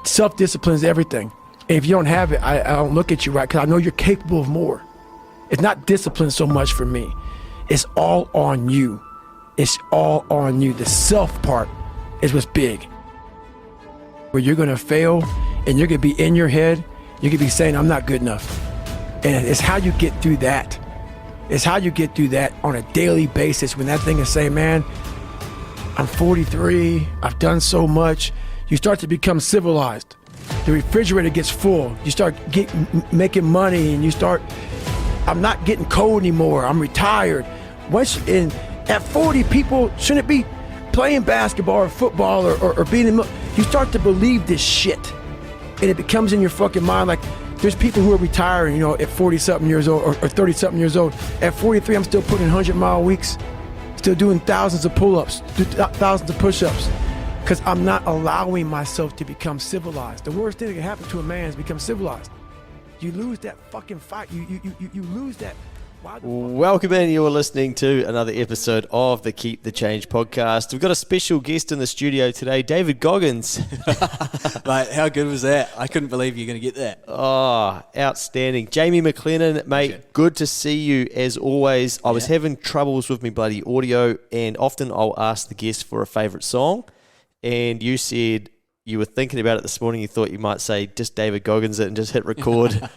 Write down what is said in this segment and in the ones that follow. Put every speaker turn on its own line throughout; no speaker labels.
self-discipline is everything. And if you don't have it, I don't look at you right, because I know you're capable of more. It's not discipline so much for me. It's all on you. It's all on you. The self part is what's big. Where you're gonna fail and you're gonna be in your head, you're gonna be saying, I'm not good enough. And it's how you get through that. It's how you get through that on a daily basis, when that thing is saying, man, I'm 43, I've done so much. You start to become civilized. The refrigerator gets full. You start making money, and you start, I'm not getting cold anymore. I'm retired. At 40, people shouldn't be playing basketball or football or being in. You start to believe this shit, and it becomes in your fucking mind. Like, there's people who are retiring, you know, at 40-something years old or 30-something years old. At 43, I'm still putting in 100-mile weeks, still doing thousands of pull-ups, thousands of push-ups, because I'm not allowing myself to become civilized. The worst thing that can happen to a man is become civilized. You lose that fucking fight. You lose that.
Welcome in. You're listening to another episode of the Keep the Change podcast. We've got a special guest in the studio today, David Goggins.
Mate, how good was that? I couldn't believe you're going to get that.
Oh, outstanding. Jamie MacLennan, mate, good to see you as always. I was having troubles with my bloody audio, and often I'll ask the guest for a favourite song, and you said you were thinking about it this morning. You thought you might say just David Goggins it and just hit record.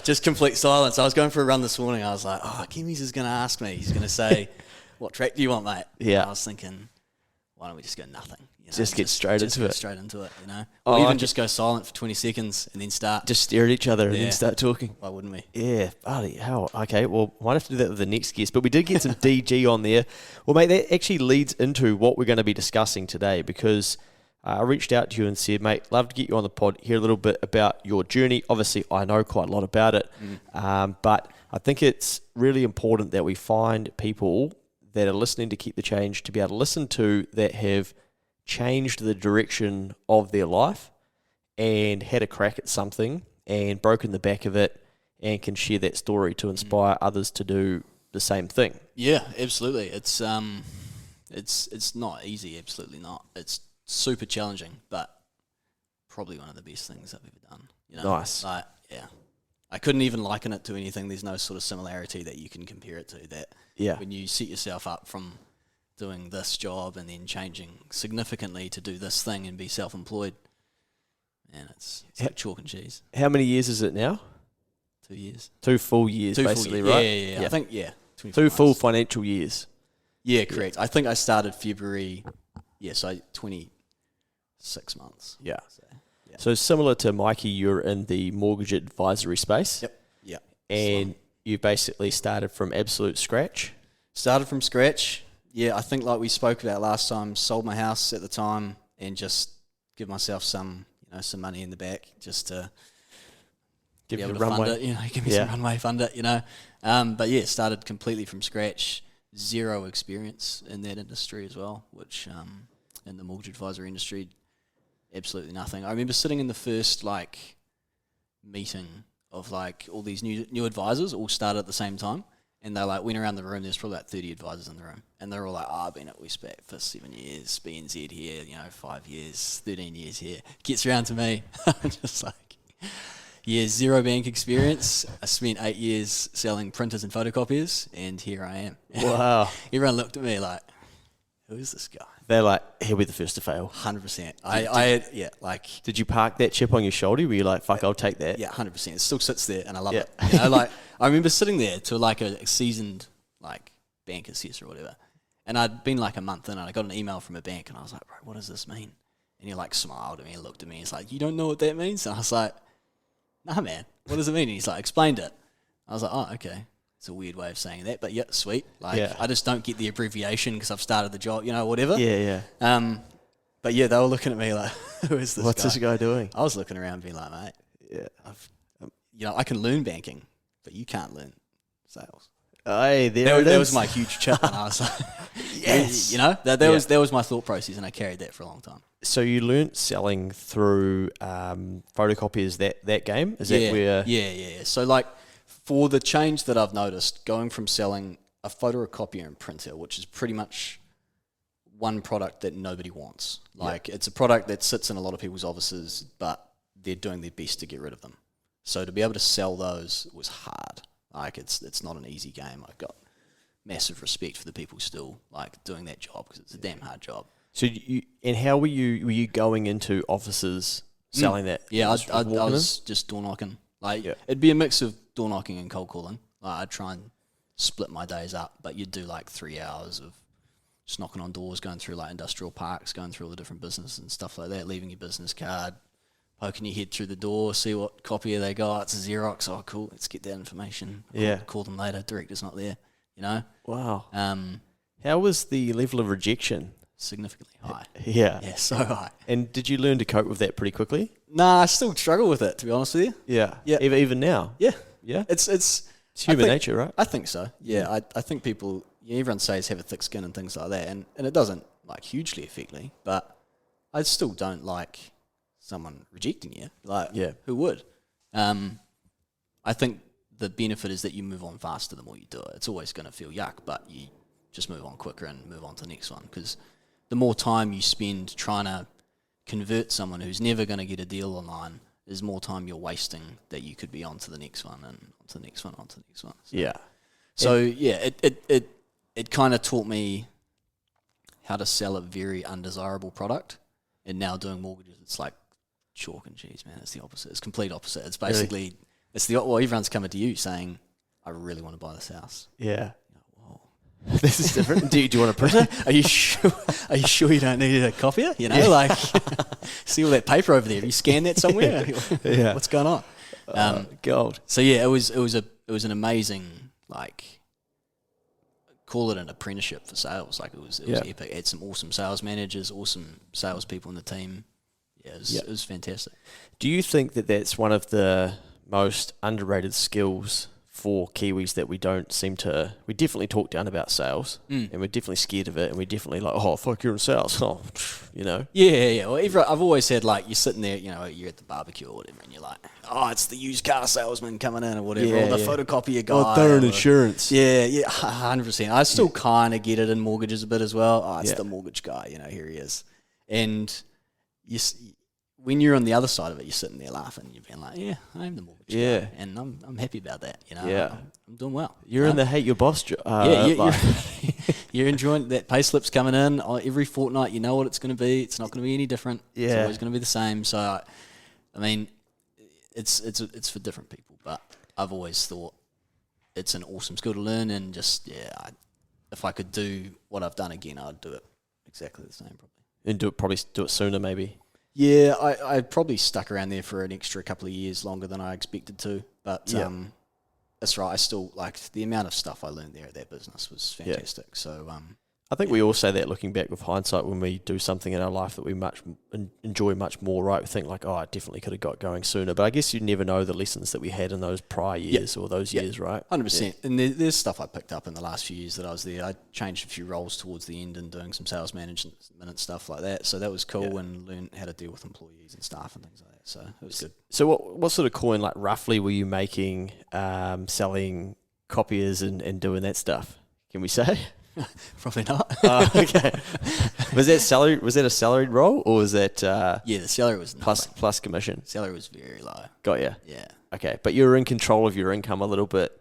Just complete silence. I was going for a run this morning. I was like, Kimmy's is going to ask me. He's going to say, what track do you want, mate?
Yeah.
And I was thinking, why don't we just go nothing? You know,
just get straight into it.
Straight into it, you know? Or even just go silent for 20 seconds and then start.
Just stare at each other and then start talking.
Why wouldn't we?
Yeah. Bloody hell. Okay, well, might have to do that with the next guest. But we did get some DG on there. Well, mate, that actually leads into what we're going to be discussing today, because I reached out to you and said, mate, love to get you on the pod, hear a little bit about your journey. Obviously, I know quite a lot about it, but I think it's really important that we find people that are listening to Keep the Change to be able to listen to, that have changed the direction of their life and had a crack at something and broken the back of it, and can share that story to inspire others to do the same thing.
Yeah, absolutely. It's not easy, absolutely not. It's super challenging, but probably one of the best things I've ever done. You know?
Nice.
Like, yeah. I couldn't even liken it to anything. There's no sort of similarity that you can compare it to. That when you set yourself up from doing this job and then changing significantly to do this thing and be self-employed, man, it's like chalk and cheese.
How many years is it now?
2 years.
2 full years, basically,
full,
right?
Yeah. I think,
2 full financial years.
Yeah, correct. I think I started February, so 26 months.
Yeah. So similar to Mikey, you're in the mortgage advisory space.
Yep.
And you basically started from absolute scratch?
Started from scratch. Yeah, I think like we spoke about last time, sold my house at the time and just give myself some money in the back just to
give
be able
you
to
runway.
fund it, give me some runway, fund it, But yeah, started completely from scratch, zero experience in that industry as well, which in the mortgage advisory industry, absolutely nothing. I remember sitting in the first meeting of all these new advisors all started at the same time, and they went around the room. There's probably about 30 advisors in the room, and they're all like, I've been at Westpac for 7 years, BNZ here, 5 years, 13 years here. Gets around to me, I'm just zero bank experience. I spent 8 years selling printers and photocopiers, and here I am.
Wow.
Everyone looked at me like, who is this guy?
They're like, he'll be the first to fail.
100%.
Did you park that chip on your shoulder? Were you like, fuck, I'll take that?
Yeah, 100%. It still sits there, and I love it. I remember sitting there to a seasoned bank assessor or whatever, and I'd been a month in, and I got an email from a bank, and I was like, bro, what does this mean? And he smiled at me and looked at me. He's like, you don't know what that means? And I was like, nah, man, what does it mean? And he's like, explained it. I was like, oh, okay. It's a weird way of saying that, but yeah, sweet. I just don't get the abbreviation because I've started the job, whatever.
Yeah.
But yeah, they were looking at me like, who is this
What's
guy?
this guy doing?
I was looking around being like, mate, I can learn banking, but you can't learn sales.
Hey, that
was my huge chip, and I was like,
yes.
That was my thought process, and I carried that for a long time.
So you learnt selling through photocopiers, that game? Is that where?
Yeah. So for the change that I've noticed, going from selling a photocopier and printer, which is pretty much one product that nobody wants. Like it's a product that sits in a lot of people's offices, but they're doing their best to get rid of them. So to be able to sell those was hard. Like it's not an easy game. I've got massive respect for the people still like doing that job because it's a damn hard job.
So how were you going into offices selling that?
Yeah, I was just door knocking. Like it'd be a mix of door knocking and cold calling. Like I'd try and split my days up, but you'd do like 3 hours of just knocking on doors, going through like industrial parks, going through all the different businesses and stuff like that, leaving your business card, poking your head through the door, see what copier they got. It's a Xerox. Oh, cool. Let's get that information. Call them later. Director's not there. You know.
Wow. How was the level of rejection?
Significantly high.
Yeah.
Yeah, so high.
And did you learn to cope with that pretty quickly?
Nah, I still struggle with it, to be honest with you.
Yeah.
Yeah.
Even now?
Yeah.
Yeah?
It's
human nature, right?
I think so. Yeah. I think people, everyone says have a thick skin and things like that, and it doesn't like hugely affect me, but I still don't like someone rejecting you. Like, who would? I think the benefit is that you move on faster the more you do it. It's always going to feel yuck, but you just move on quicker and move on to the next one, because the more time you spend trying to convert someone who's never going to get a deal online is more time you're wasting that you could be on to the next one and on to the next one, on to the next one. So, it kind of taught me how to sell a very undesirable product. And now doing mortgages, it's like chalk and cheese, man. It's the opposite. It's complete opposite. It's basically, everyone's coming to you saying, I really want to buy this house.
Yeah.
Whoa.
This is different. Do you want a printer?
Are you sure? Are you sure you don't need a copier? You know, like see all that paper over there. Have you scanned that somewhere?
Yeah.
What's going on?
Gold.
So yeah, it was an amazing, like, call it an apprenticeship for sales. Like it was epic. I had some awesome sales managers, awesome salespeople in the team. Yeah, it was fantastic.
Do you think that that's one of the most underrated skills for Kiwis that we don't seem to? We definitely talk down about sales, and we're definitely scared of it, and we're definitely like, oh, fuck, you're in sales. Oh, you know?
Yeah. Well, I've always said, like, you're sitting there, you know, you're at the barbecue or whatever, and you're like, oh, it's the used car salesman coming in or whatever, or the photocopier guy.
Or they're in insurance.
Yeah, 100%. I still kind of get it in mortgages a bit as well. Oh, it's the mortgage guy, you know, here he is. And when you're on the other side of it, you're sitting there laughing. You're being like, yeah, I am the mortgage guy. And I'm happy about that, you know.
Yeah.
I'm doing well.
You're in the hate your boss job.
You're enjoying that pay slip's coming in every fortnight. You know what it's going to be. It's not going to be any different.
Yeah.
It's always going to be the same. So, I mean, it's for different people. But I've always thought it's an awesome skill to learn. And just, if I could do what I've done again, I'd do it exactly the same probably.
And probably do it sooner maybe.
Yeah, I probably stuck around there for an extra couple of years longer than I expected to. But that's right. I still, like, the amount of stuff I learned there at that business was fantastic. So
I think we all say that looking back with hindsight when we do something in our life that we enjoy much more, right? We think like, oh, I definitely could have got going sooner. But I guess you never know the lessons that we had in those prior years or those years, right?
100%. And there's stuff I picked up in the last few years that I was there. I changed a few roles towards the end and doing some sales management stuff like that. So that was cool and learned how to deal with employees and staff and things like that. So it was good. So
what sort of coin, like roughly, were you making selling copiers and doing that stuff? Can we say?
Probably not.
Okay. Was that salary? Was that a salaried role, or was that?
The salary was
plus commission.
Salary was very low.
Got you.
Yeah.
Okay, but you were in control of your income a little bit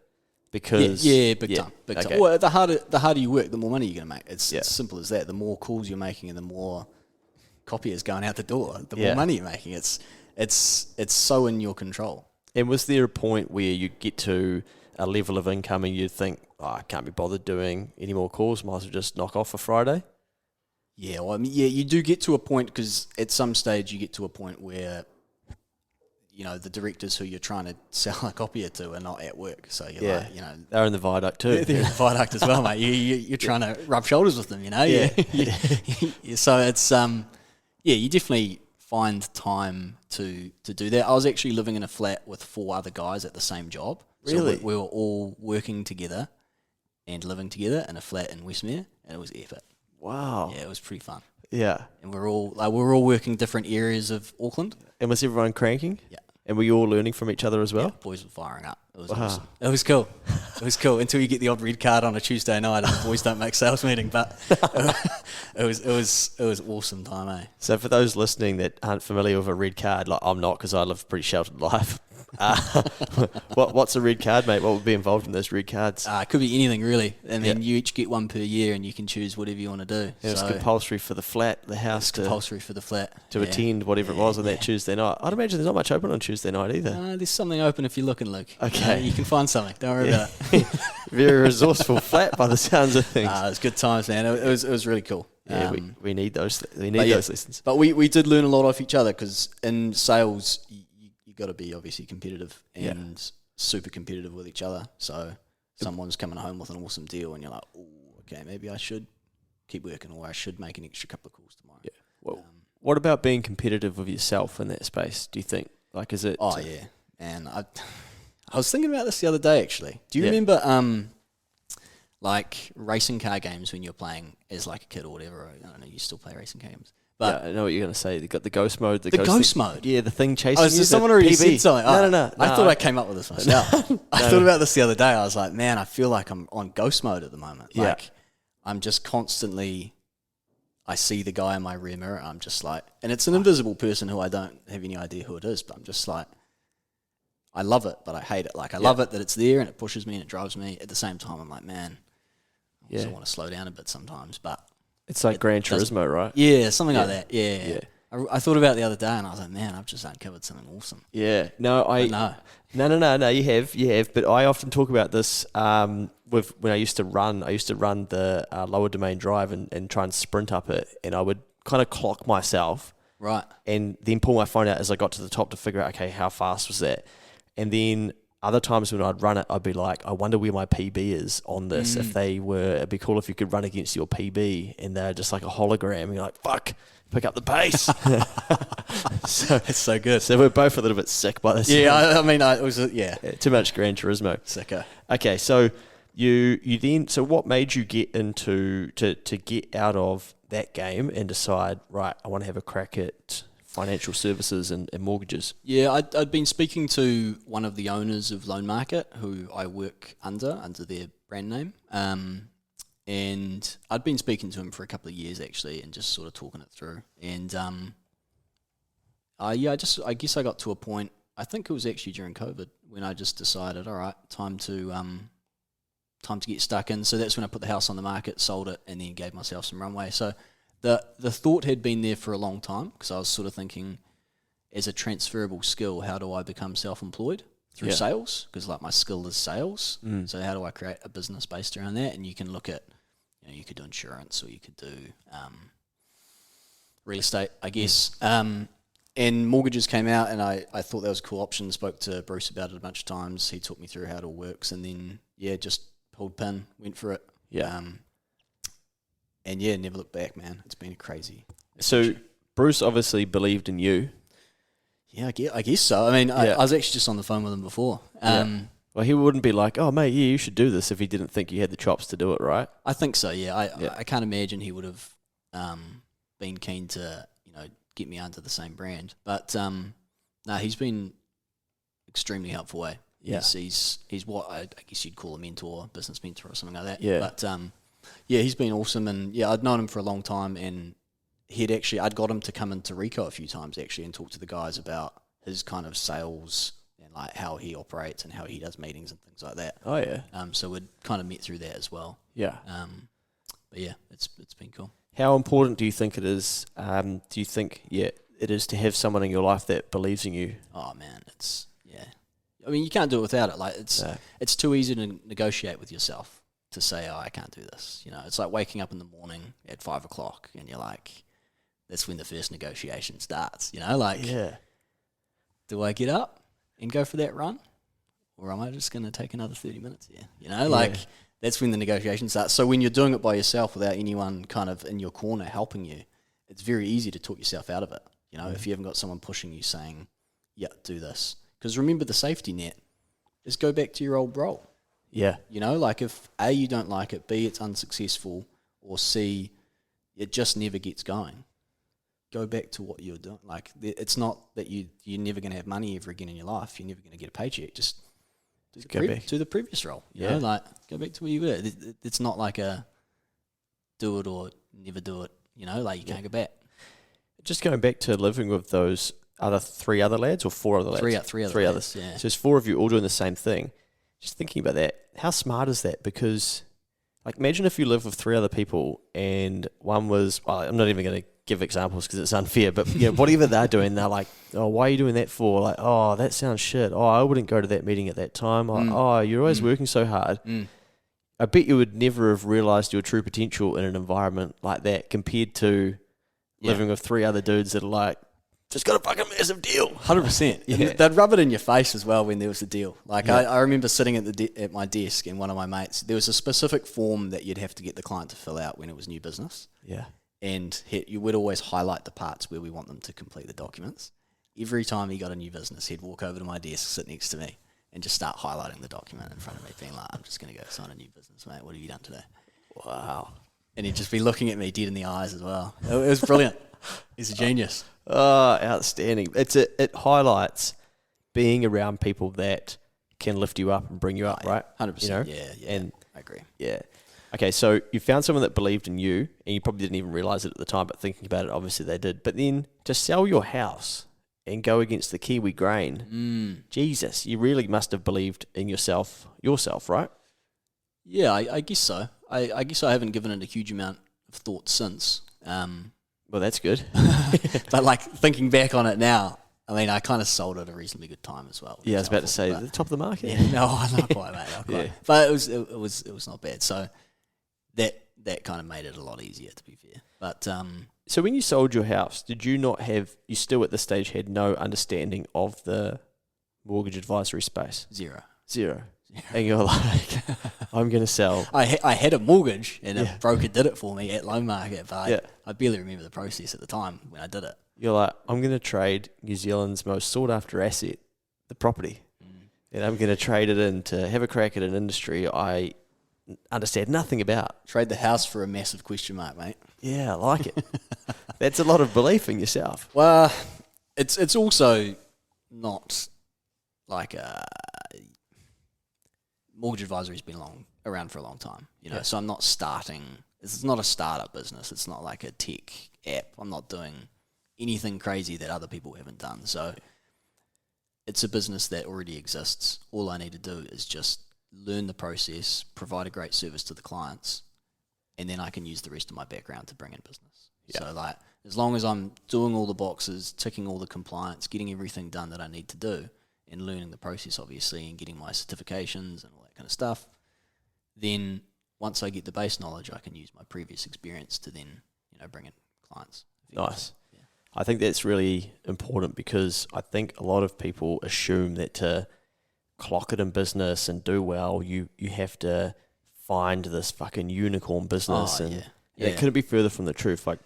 because
big time. Well, the harder you work, the more money you're gonna make. It's as simple as that. The more calls you're making, and the more copiers going out the door, the more money you're making. It's so in your control.
And was there a point where you get to a level of income and you think, oh, I can't be bothered doing any more calls, might as well just knock off for Friday?
Yeah, well, I mean, you do get to a point, because at some stage you get to a point where, you know, the directors who you're trying to sell a copier to are not at work. So you're like, you know.
They're in the viaduct too.
They're in the viaduct as well, mate. You're trying to rub shoulders with them, you know? Yeah. So it's, you definitely find time to do that. I was actually living in a flat with 4 other guys at the same job.
Really?
So we were all working together and living together in a flat in Westmere, and it was epic.
Wow.
Yeah, it was pretty fun.
Yeah.
And we're all working different areas of Auckland.
And was everyone cranking?
Yeah.
And were you all learning from each other as well?
Yeah, boys were firing up. It was awesome. It was cool. It was cool until you get the odd red card on a Tuesday night and the boys don't make sales meeting. But it was awesome time, eh?
So for those listening that aren't familiar with a red card, like I'm not, because I live a pretty sheltered life. What's a red card, mate? What would be involved in those red cards?
It could be anything really. I mean, you each get one per year, and you can choose whatever you want to do.
It's compulsory for the flat, the house
compulsory for the flat
to attend whatever it was on that Tuesday night. I'd imagine there's not much open on Tuesday night either.
There's something open if you're looking, Luke.
Okay,
you can find something. Don't worry about it.
Very resourceful flat by the sounds of things.
It was good times, man. It was really cool.
Yeah, we need those. We need those lessons.
But we did learn a lot off each other, because in sales, you got to be obviously competitive and super competitive with each other. So someone's coming home with an awesome deal, and you're like, oh, okay, maybe I should keep working, or I should make an extra couple of calls tomorrow.
Yeah. Well, what about being competitive with yourself in that space? Do you think? Like, is it?
Oh yeah, and I was thinking about this the other day actually. Do you remember like racing car games when you're playing as like a kid or whatever? I don't know. You still play racing games? But
I know what you're going to say. They got the ghost mode.
The ghost mode?
Yeah, the thing chasing you.
So someone already said something.
No.
I thought I came up with this myself. I thought about this the other day. I was like, man, I feel like I'm on ghost mode at the moment.
Yeah.
Like, I'm just constantly, I see the guy in my rear mirror. I'm just like, and it's an invisible person who I don't have any idea who it is, but I'm just like, I love it, but I hate it. Like, I love it that it's there and it pushes me and it drives me. At the same time, I'm like, man, I also want to slow down a bit sometimes, but
it's like Gran Turismo, right?
Yeah, something like that. Yeah. I thought about it the other day, and I was like, man, I've just uncovered something awesome.
Yeah. No, you have. But I often talk about this with when I used to run. I used to run the lower domain drive and try and sprint up it, and I would kind of clock myself,
right,
and then pull my phone out as I got to the top to figure out, okay, how fast was that? And then other times when I'd run it, I'd be like, I wonder where my PB is on this. If they were, it'd be cool if you could run against your PB and they're just like a hologram. And you're like, fuck, pick up the pace.
So it's so good.
So we're both a little bit sick by this.
Yeah, I mean, it was
too much Gran Turismo.
Sicker.
Okay, so you then, so what made you get into to get out of that game and decide, right, I want to have a crack at financial services and mortgages?
Yeah, I'd been speaking to one of the owners of Loan Market, who I work under their brand name, and I'd been speaking to him for a couple of years actually, and just sort of talking it through. And I guess I got to a point. I think it was actually during COVID when I just decided, all right, time to get stuck in. So that's when I put the house on the market, sold it, and then gave myself some runway. So the thought had been there for a long time, because I was sort of thinking, as a transferable skill, how do I become self-employed through sales? Because like my skill is sales. So how do I create a business based around that? And you can look at, you could do insurance, or you could do real estate, I guess. And mortgages came out, and I thought that was a cool option. Spoke to Bruce about it a bunch of times. He taught me through how it all works, and then just pulled pin, went for it. And never looked back, man. It's been crazy.
So Bruce obviously believed in you.
Yeah, I guess so. I mean, I was actually just on the phone with him before.
Well, he wouldn't be like, oh, mate, you should do this if he didn't think you had the chops to do it, right?
I think so, yeah. I can't imagine he would have been keen to, get me under the same brand. But, he's been extremely helpful, eh?
Yeah.
He's what I guess you'd call a mentor, business mentor or something like that.
Yeah.
But, he's been awesome. And, I'd known him for a long time, and I'd got him to come into Rico a few times, actually, and talk to the guys about his kind of sales and, like, how he operates and how he does meetings and things like that.
Oh, yeah.
So we'd kind of met through that as well.
Yeah.
But, it's been cool.
How important do you think it is? Do you think, it is to have someone in your life that believes in you?
Oh, man, it's, I mean, you can't do it without it. Like, it's too easy to negotiate with yourself to say, oh, I can't do this. It's like waking up in the morning at 5 o'clock and you're like, that's when the first negotiation starts, do I get up and go for that run? Or am I just going to take another 30 minutes here? That's when the negotiation starts. So when you're doing it by yourself without anyone kind of in your corner helping you, it's very easy to talk yourself out of it. If you haven't got someone pushing you saying, do this. Because remember, the safety net is go back to your old role.
Yeah.
If A, you don't like it, B, it's unsuccessful, or C, it just never gets going, go back to what you're doing. Like, it's not that you're never going to have money ever again in your life. You're never going to get a paycheck. Just to the previous role. You know, like go back to where you were. It's not like a do it or never do it. You know, like you can't go back.
Just going back to living with those three other lads or four other lads?
Three others. Yeah.
So there's four of you all doing the same thing. Just thinking about that, how smart is that? Because, like, imagine if you live with three other people and one was, well, I'm not even going to give examples because it's unfair, but you know, whatever they're doing, they're like, oh, why are you doing that for? Like, oh, that sounds shit. Oh, I wouldn't go to that meeting at that time. Oh, you're always working so hard. I bet you would never have realised your true potential in an environment like that compared to living with three other dudes that are like, just got a fucking massive deal.
100%. Yeah. They'd rub it in your face as well when there was a deal. Like I remember sitting at my desk and one of my mates, there was a specific form that you'd have to get the client to fill out when it was new business.
Yeah.
And you would always highlight the parts where we want them to complete the documents. Every time he got a new business, he'd walk over to my desk, sit next to me, and just start highlighting the document in front of me, being like, I'm just going to go sign a new business, mate. What have you done today?
Wow.
And he'd just be looking at me dead in the eyes as well. It was brilliant. He's a genius.
Oh, outstanding. It highlights being around people that can lift you up and bring you up, right?
100%.
You know?
Yeah.
And
I agree.
Yeah. Okay, so you found someone that believed in you, and you probably didn't even realise it at the time, but thinking about it, obviously they did. But then to sell your house and go against the Kiwi grain, Jesus, you really must have believed in yourself, right?
Yeah, I guess so. I guess I haven't given it a huge amount of thought since.
Well, that's good.
But like thinking back on it now, I mean, I kind of sold at a reasonably good time as well.
Yeah, I was about to say, the top of the market.
Yeah, no, not quite, mate. Not quite.
Yeah.
But it was not bad. So that kind of made it a lot easier, to be fair. But
so when you sold your house, did you not have? You still at this stage had no understanding of the mortgage advisory space.
Zero.
And you're like, I'm going to sell.
I had a mortgage and a broker did it for me at loan market, but I barely remember the process at the time when I did it.
You're like, I'm going to trade New Zealand's most sought after asset, the property, and I'm going to trade it in to have a crack at an industry I understand nothing about.
Trade the house for a massive question mark, mate.
Yeah, I like it. That's a lot of belief in yourself.
Well, it's also not like mortgage advisory's been around for a long time, you know. So I'm not starting. It's not a startup business. It's not like a tech app. I'm not doing anything crazy that other people haven't done. So it's a business that already exists. All I need to do is just learn the process, provide a great service to the clients, and then I can use the rest of my background to bring in business. Yeah. So like, as long as I'm doing all the boxes, ticking all the compliance, getting everything done that I need to do, and learning the process, obviously, and getting my certifications and all that kind of stuff, then once I get the base knowledge, I can use my previous experience to then, you know, bring in clients.
Nice. Yeah. I think that's really important because I think a lot of people assume that to clock it in business and do well, you have to find this fucking unicorn business, it couldn't be further from the truth. Like,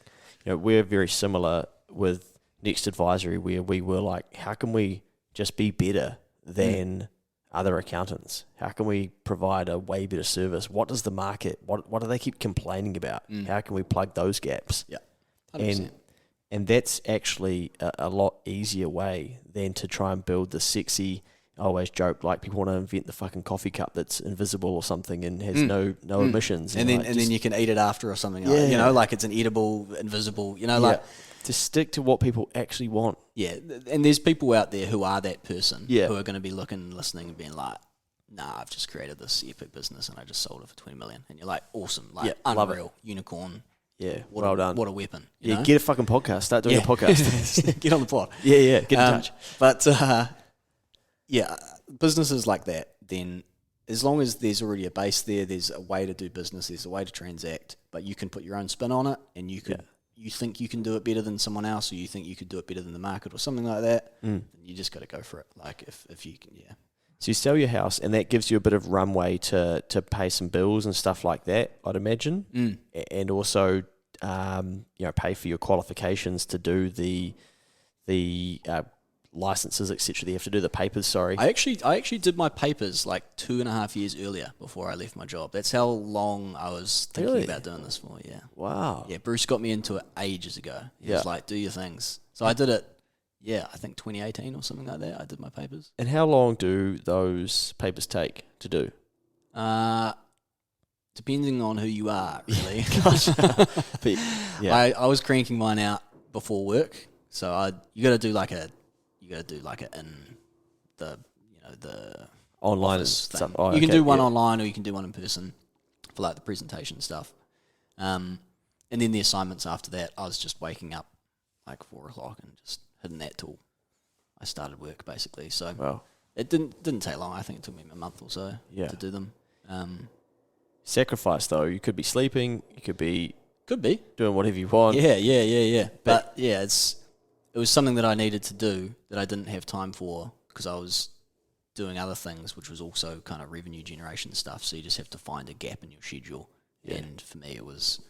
you know, we're very similar with Next Advisory, where we were like, how can we just be better than other accountants? How can we provide a way better service? What does the market, what do they keep complaining about? How can we plug those gaps?
Yeah, 100%.
And that's actually a lot easier way than to try and build the sexy, I always joke, like people want to invent the fucking coffee cup that's invisible or something and has no emissions.
And then you can eat it after or something. Yeah. Like, you know, like it's an eatable, invisible, you know, like...
To stick to what people actually want.
Yeah, and there's people out there who are that person
who
are going to be looking, listening and being like, nah, I've just created this epic business and I just sold it for 20 million. And you're like, awesome, like unreal, unicorn.
Yeah, well done.
What a weapon.
You know?
Know?
Get a fucking podcast. Start doing a podcast.
Get on the pod.
Yeah, get in touch.
But, businesses like that, then as long as there's already a base there, there's a way to do business, there's a way to transact, but you can put your own spin on it and you can... You think you can do it better than someone else, or you think you could do it better than the market, or something like that. You just got to go for it. Like if you can,
So you sell your house, and that gives you a bit of runway to pay some bills and stuff like that, I'd imagine, and also pay for your qualifications to do the licenses, etc. You have to do the papers. Sorry,
I actually did my papers like 2.5 years earlier before I left my job. That's how long I was thinking about doing this for. Yeah.
Wow.
Yeah, Bruce got me into it ages ago. He was like, "Do your things." So I did it I think 2018 or something like that, I did my papers.
And how long do those papers take to do?
Depending on who you are, really.
But, yeah.
I was cranking mine out before work, so you got to do like it in the the
Online and
office
stuff.
thing.
Oh,
You can
okay,
do one
yeah.
online or you can do one in person for like the presentation stuff. And then the assignments after that, I was just waking up like 4 o'clock and just hitting that till I started work basically. So
Wow.
it didn't take long. I think it took me a month or so
Yeah.
to do them.
Sacrifice, though. You could be sleeping. You could be
Could be.
doing whatever you want.
Yeah. But yeah, it was something that I needed to do that I didn't have time for because I was doing other things, which was also kind of revenue generation stuff. So you just have to find a gap in your schedule.
Yeah.
And for me, it was,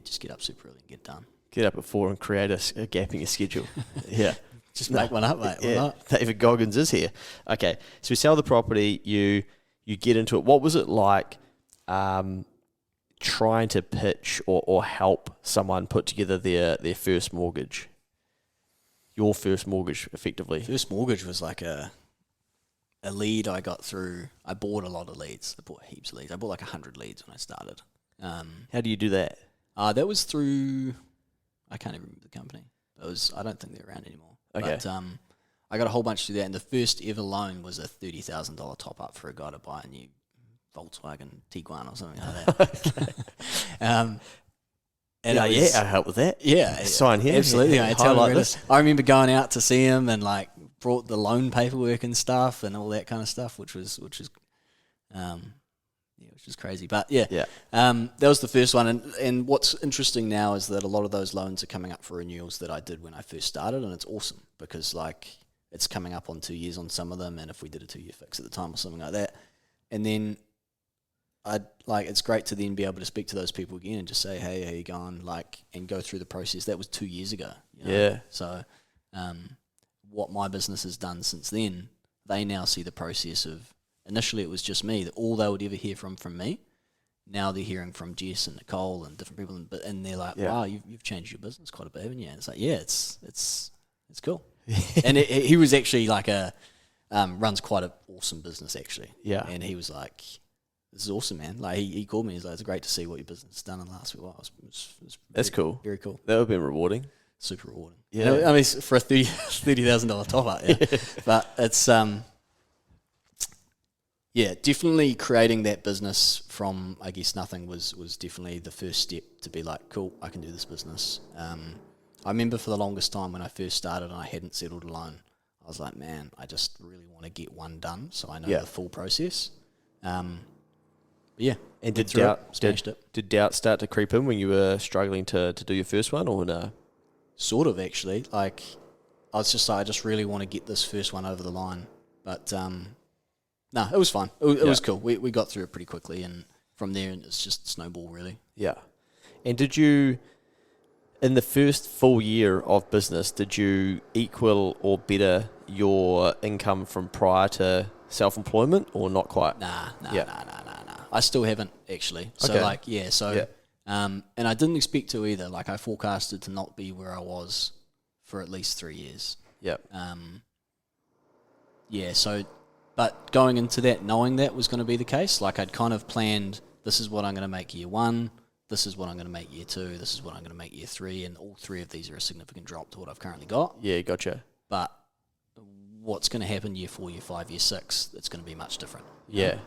just get up super early and get it done.
Get up at 4 and create a gap in your schedule. Yeah.
Just make one up, mate. Why
Yeah.
not?
David Goggins is here. Okay. So we sell the property. You get into it. What was it like trying to pitch or help someone put together their first mortgage? Your first mortgage, effectively.
First mortgage was like a lead I got through. I bought a lot of leads. I bought heaps of leads. I bought like 100 leads when I started.
How do you do that?
That was through, I can't even remember the company. I don't think they're around anymore.
Okay.
But I got a whole bunch through that, and the first ever loan was a $30,000 top up for a guy to buy a new Volkswagen Tiguan or something like that. And
I'll help with that.
yeah,
Sign here.
absolutely.
Yeah,
I tell
highlight
him
this.
I remember going out to see him and like brought the loan paperwork and stuff and all that kind of stuff, which was crazy. But that was the first one. And what's interesting now is that a lot of those loans are coming up for renewals that I did when I first started, and it's awesome because like it's coming up on 2 years on some of them, and if we did a 2-year fix at the time or something like that, and then it's great to then be able to speak to those people again and just say, hey, how you going? Like, and go through the process. That was 2 years ago. You know?
Yeah.
So, what my business has done since then, they now see the process of, initially it was just me, that all they would ever hear from me. Now they're hearing from Jess and Nicole and different people, and they're like, wow, you've changed your business quite a bit, haven't you? And it's like, yeah, it's cool. And he was actually like runs quite an awesome business actually.
Yeah.
And he was like, this is awesome, man. Like he called me. He's like, it's great to see what your business has done in the last week. Wow, it's
That's cool.
Very cool.
That would have been rewarding.
Super rewarding.
Yeah.
I mean, for a $30,000 top up, yeah. But it's definitely creating that business from I guess nothing was definitely the first step to be like, cool, I can do this business. I remember for the longest time when I first started and I hadn't settled a loan, I was like, man, I just really want to get one done so I know the full process.
And did doubt start to creep in when you were struggling to do your first one, or no?
Sort of, actually. Like, I was just like, I just really want to get this first one over the line. But, no, it was fine. It was cool. We got through it pretty quickly, and from there, it's just snowball, really.
Yeah. And did you, in the first full year of business, did you equal or better your income from prior to self-employment, or not quite?
Nah. I still haven't, actually. So, and I didn't expect to either. Like, I forecasted to not be where I was for at least 3 years.
Yep.
But going into that, knowing that was going to be the case, like I'd kind of planned, this is what I'm going to make year 1, this is what I'm going to make year 2, this is what I'm going to make year 3, and all 3 of these are a significant drop to what I've currently got.
Yeah, gotcha.
But what's going to happen year 4, year 5, year 6, it's going to be much different.
Yeah.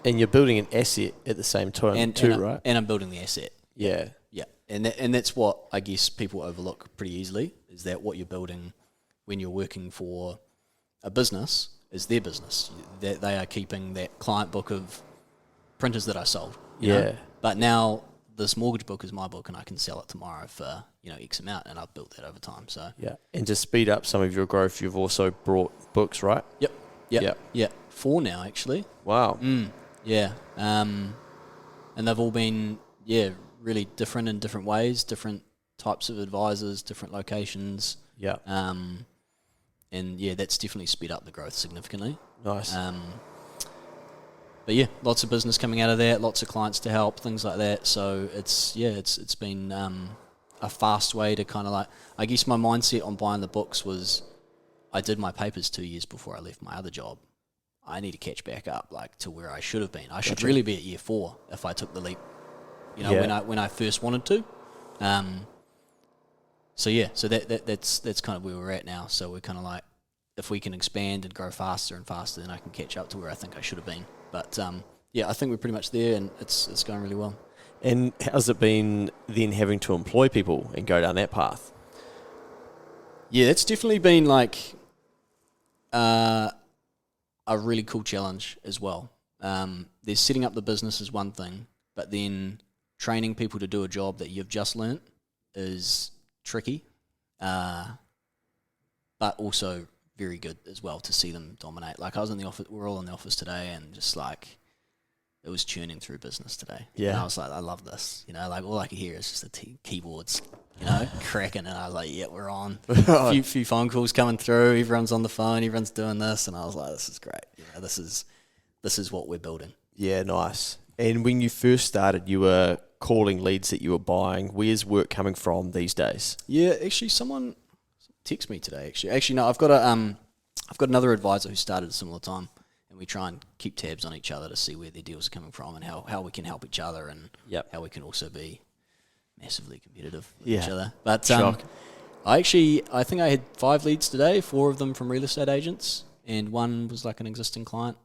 And
you're building an asset at the same time right?
And I'm building the asset.
Yeah.
Yeah. And that's what I guess people overlook pretty easily, is that what you're building when you're working for a business is their business. They are keeping that client book of printers that I sold. You know? But now this mortgage book is my book, and I can sell it tomorrow for X amount, and I've built that over time. So
and to speed up some of your growth, you've also brought books, right?
Yep. 4 now, actually.
Wow.
Yeah. And they've all been really different in different ways, different types of advisors, different locations.
Yeah.
And that's definitely sped up the growth significantly.
Nice.
But lots of business coming out of that, lots of clients to help, things like that. So it's been a fast way to kind of like, I guess my mindset on buying the books was, I did my papers 2 years before I left my other job. I need to catch back up like to where I should have been. I should really be at year 4 if I took the leap, when I first wanted to. So that's kind of where we're at now. So we're kind of like, if we can expand and grow faster and faster, then I can catch up to where I think I should have been. But I think we're pretty much there, and it's going really well.
And how's it been then having to employ people and go down that path?
Yeah, it's definitely been like a really cool challenge as well. There's setting up the business is one thing, but then training people to do a job that you've just learnt is tricky, but also very good as well to see them dominate. Like I was in the office, we're all in the office today, and just like it was churning through business today.
Yeah,
and I was like, I love this. Like all I could hear is just the keyboards, cracking, and I was like, yeah, we're on. a few phone calls coming through. Everyone's on the phone. Everyone's doing this, and I was like, this is great. This is what we're building.
Yeah, nice. And when you first started, you were calling leads that you were buying. Where's work coming from these days?
Yeah, actually, someone texted me today. Actually, no, I've got another advisor who started at a similar time, and we try and keep tabs on each other to see where their deals are coming from and how we can help each other, and how we can also be massively competitive with each other. But I think I had 5 leads today, 4 of them from real estate agents, and 1 was like an existing client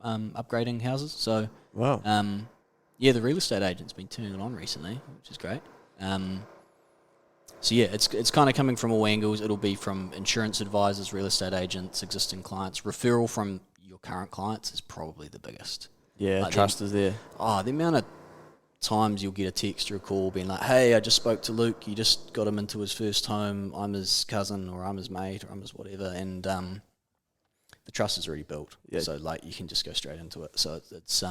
upgrading houses. So
wow.
The real estate agent's been turning it on recently, which is great. It's kind of coming from all angles. It'll be from insurance advisors, real estate agents, existing clients. Referral from your current clients is probably the biggest.
Yeah, trust is there.
Oh, the amount of times you'll get a text or a call being like, hey, I just spoke to Luke. You just got him into his first home. I'm his cousin, or I'm his mate, or I'm his whatever. And the trust is already built. Yeah. So like you can just go straight into it. So it's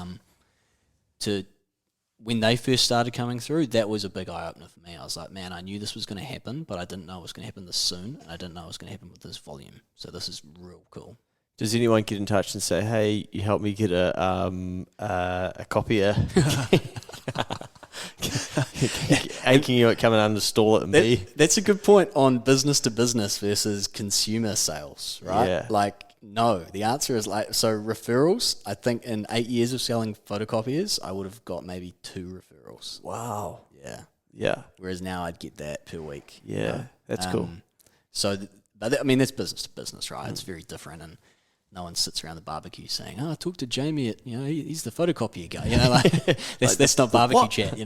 when they first started coming through, that was a big eye-opener for me. I was like, man, I knew this was going to happen, but I didn't know it was going to happen this soon, and I didn't know it was going to happen with this volume. So this is real cool.
Does anyone get in touch and say, hey, you help me get a copier? Can you come and uninstall it and
That's a good point on business-to-business versus consumer sales, right?
Yeah.
Like, no, the answer is so referrals, I think in 8 years of selling photocopiers, I would have got maybe 2 referrals.
Wow.
Yeah.
Yeah.
Whereas now I'd get that per week.
Yeah, that's cool.
So, that's business to business, right? It's very different, and no one sits around the barbecue saying, I talked to Jamie at, he's the photocopier guy. That's not barbecue chat,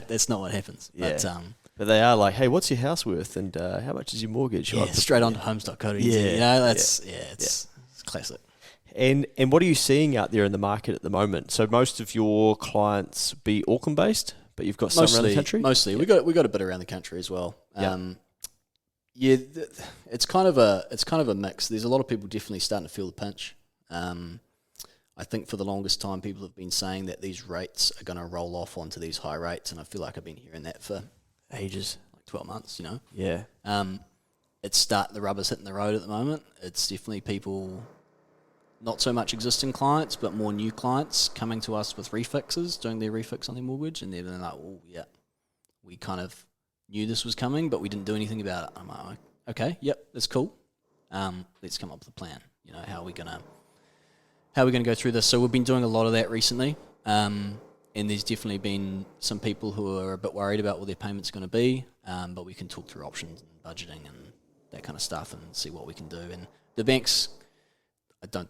that's not what happens.
Yeah. But they are like, hey, what's your house worth, and how much is your mortgage?
Yeah, straight on to homes.co.nz. It's classic.
And what are you seeing out there in the market at the moment? So most of your clients be Auckland based, but you've got some around the country?
Mostly. We got a bit around the country as well. It's kind of a mix. There's a lot of people definitely starting to feel the pinch. I think for the longest time people have been saying that these rates are going to roll off onto these high rates, and I feel like I've been hearing that for
ages,
like 12 months,
Yeah.
The rubber's hitting the road at the moment. It's definitely people, not so much existing clients, but more new clients coming to us with refixes, doing their refix on their mortgage, and they're like, oh, yeah, we kind of knew this was coming, but we didn't do anything about it. I'm like, okay, yep, that's cool. Let's come up with a plan. How are we gonna go through this? So we've been doing a lot of that recently, and there's definitely been some people who are a bit worried about what their payment's going to be, but we can talk through options and budgeting and that kind of stuff and see what we can do. And the banks, the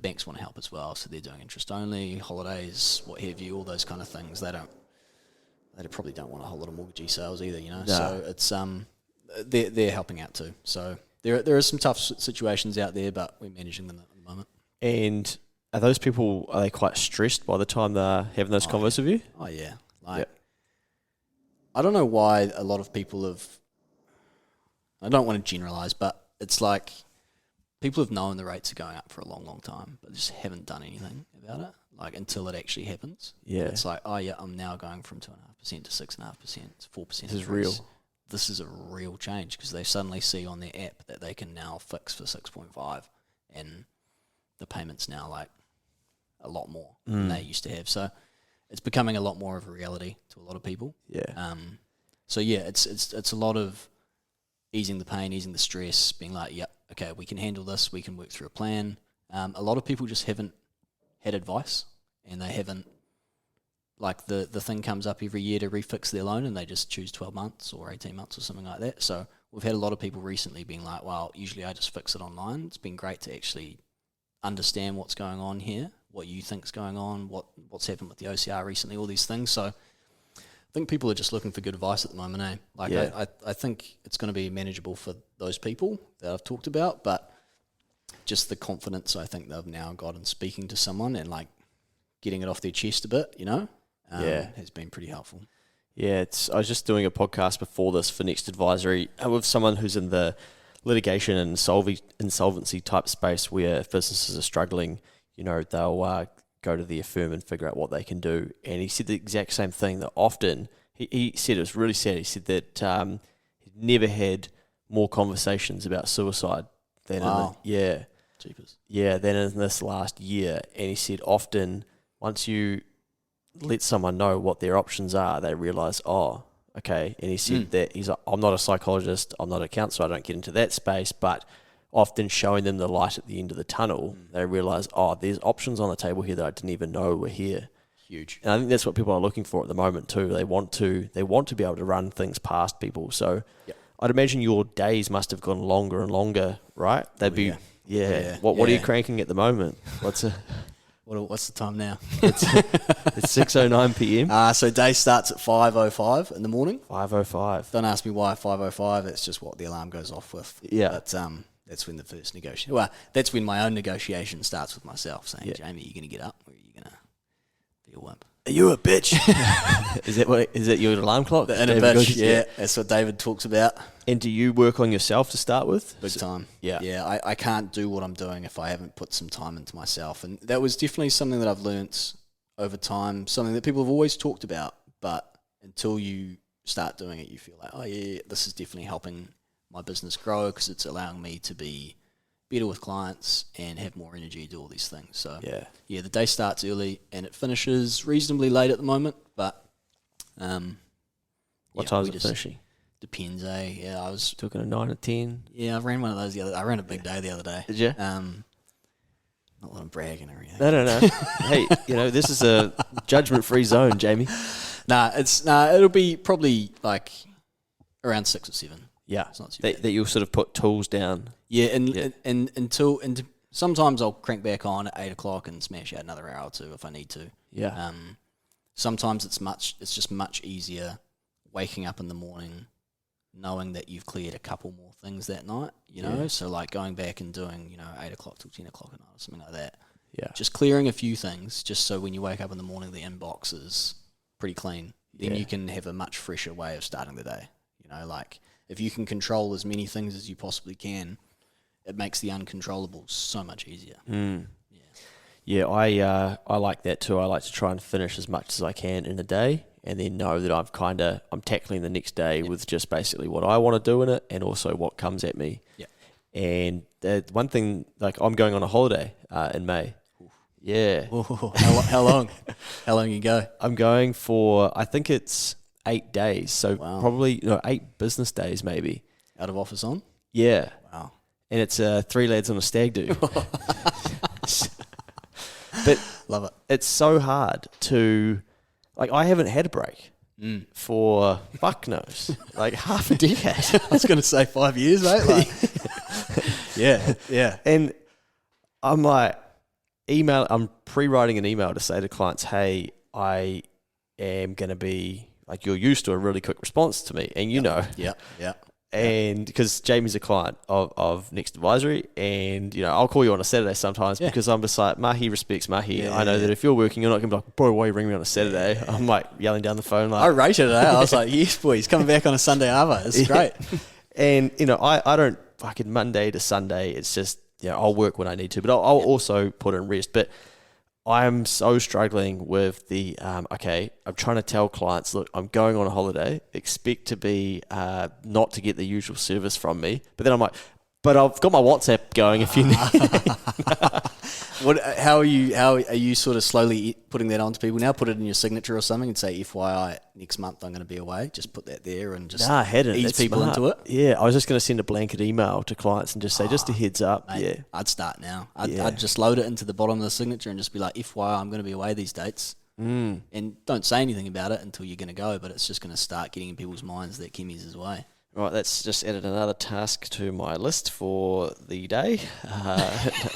banks want to help as well, so they're doing interest only, holidays, what have you, all those kind of things. They probably don't want a whole lot of mortgagee sales either,
No.
So it's they're helping out too. So there are some tough situations out there, but we're managing them at the moment.
And are those people, are they quite stressed by the time they're having those convos with you?
Oh yeah, I don't know why a lot of people have. I don't want to generalize, but it's like people have known the rates are going up for a long, long time, but just haven't done anything about it. Like until it actually happens.
Yeah,
it's like, oh yeah, I'm now going from 2.5% to 6.5%, 4%.
This is real.
This is a real change because they suddenly see on their app that they can now fix for 6.5, and the payment's now like a lot more than they used to have. So it's becoming a lot more of a reality to a lot of people.
Yeah.
So yeah, it's a lot of easing the pain, easing the stress, being like, yeah, okay, we can handle this, we can work through a plan. A lot of people just haven't had advice, and they haven't, like the thing comes up every year to refix their loan, and they just choose 12 months or 18 months or something like that. So we've had a lot of people recently being like, well, usually I just fix it online. It's been great to actually understand what's going on here, what you think's going on, what's happened with the OCR recently, all these things. So I think people are just looking for good advice at the moment, eh? Like, yeah. I think it's going to be manageable for those people that I've talked about, but just the confidence I think they've now got in speaking to someone and, like, getting it off their chest a bit, has been pretty helpful.
Yeah, I was just doing a podcast before this for Next Advisory with someone who's in the litigation and insolvency type space where if businesses are struggling, they'll go to their firm and figure out what they can do. And he said the exact same thing, that often, he said it was really sad, he said that he'd never had more conversations about suicide than than in this last year. And he said often once you let someone know what their options are, they realise, oh, okay. And he said that he's like, I'm not a psychologist, I'm not a counsellor, I don't get into that space, but often showing them the light at the end of the tunnel, they realise, oh, there's options on the table here that I didn't even know were here.
Huge.
And I think that's what people are looking for at the moment too. They want to be able to run things past people. So I'd imagine your days must have gone longer and longer, right? They'd be What are you cranking at the moment? What's
the time now?
It's 6:09 p.m.
So day starts at 5:05 in the morning.
5:05.
Don't ask me why 5:05. It's just what the alarm goes off with.
Yeah.
But that's when the first negotiation. Well, that's when my own negotiation starts with myself, saying, "Jamie, are you going to get up, or are you going to be a wimp?
Are you a bitch?" Is that your alarm clock?
The inner bitch. Yeah, that's what David talks about.
And do you work on yourself to start with?
Big time.
Yeah.
I can't do what I'm doing if I haven't put some time into myself, and that was definitely something that I've learnt over time. Something that people have always talked about, but until you start doing it, you feel like, oh yeah, this is definitely helping my business grow because it's allowing me to be better with clients and have more energy to do all these things. So the day starts early and it finishes reasonably late at the moment, but
what time is it finishing?
Depends, eh? Yeah, I was
talking a 9 or 10.
Yeah, I ran one of those I ran a big day the other day.
Did you?
Not that I'm bragging or anything.
No. Hey, this is a judgment-free zone, Jamie.
It'll be probably like around 6 or 7.
Yeah,
it's not too bad.
That you'll sort of put tools down.
Yeah, and until sometimes I'll crank back on at 8 o'clock and smash out another hour or two if I need to.
Yeah.
Sometimes it's just much easier waking up in the morning knowing that you've cleared a couple more things that night, so like going back and doing 8 o'clock till 10 o'clock at night or something like that.
Yeah,
just clearing a few things just so when you wake up in the morning the inbox is pretty clean. Then you can have a much fresher way of starting the day. Like if you can control as many things as you possibly can, it makes the uncontrollables so much easier.
Yeah, I like that too. I like to try and finish as much as I can in a day, and then know that I'm tackling the next day with just basically what I want to do in it, and also what comes at me.
Yeah.
And one thing, like I'm going on a holiday in May.
Oof.
Yeah.
Ooh, how long? How long you go?
I'm going for, I think it's 8 days, so probably 8 business days maybe.
Out of office on?
Yeah.
Wow.
And it's 3 lads on a stag do. But
love it.
It's so hard to, like, I haven't had a break for fuck knows, like half a decade.
I was going to say 5 years, mate. Like, yeah.
And I'm like, I'm pre-writing an email to say to clients, hey, I am going to be, like, you're used to a really quick response to me, and
Yeah.
And because Jamie's a client of Next Advisory, and I'll call you on a Saturday sometimes because I'm just like, Mahi respects Mahi. I know that if you're working, you're not going to be like, bro, why you ring me on a Saturday? I'm like yelling down the phone. Like,
I rated it. I was like, yes, boy, he's coming back on a Sunday arvo. It's great.
And I don't fucking Monday to Sunday. It's just I'll work when I need to, but I'll also put in rest. But I'm so struggling with the, I'm trying to tell clients, look, I'm going on a holiday, expect to be, not to get the usual service from me. But then I'm like, but I've got my WhatsApp going if you need.
How are you sort of slowly putting that on to people now? Put it in your signature or something and say, FYI, next month I'm going to be away. Just put that there and just
I hadn't.
ease
That's
people
smart.
into it.
Yeah, I was just going to send a blanket email to clients and just say, just a heads up.
Mate,
yeah.
I'd start now. I'd just load it into the bottom of the signature and just be like, FYI, I'm going to be away these dates. And don't say anything about it until you're going to go, but it's just going to start getting in people's minds that Kimmy's is away.
Right, that's just added another task to my list for the day.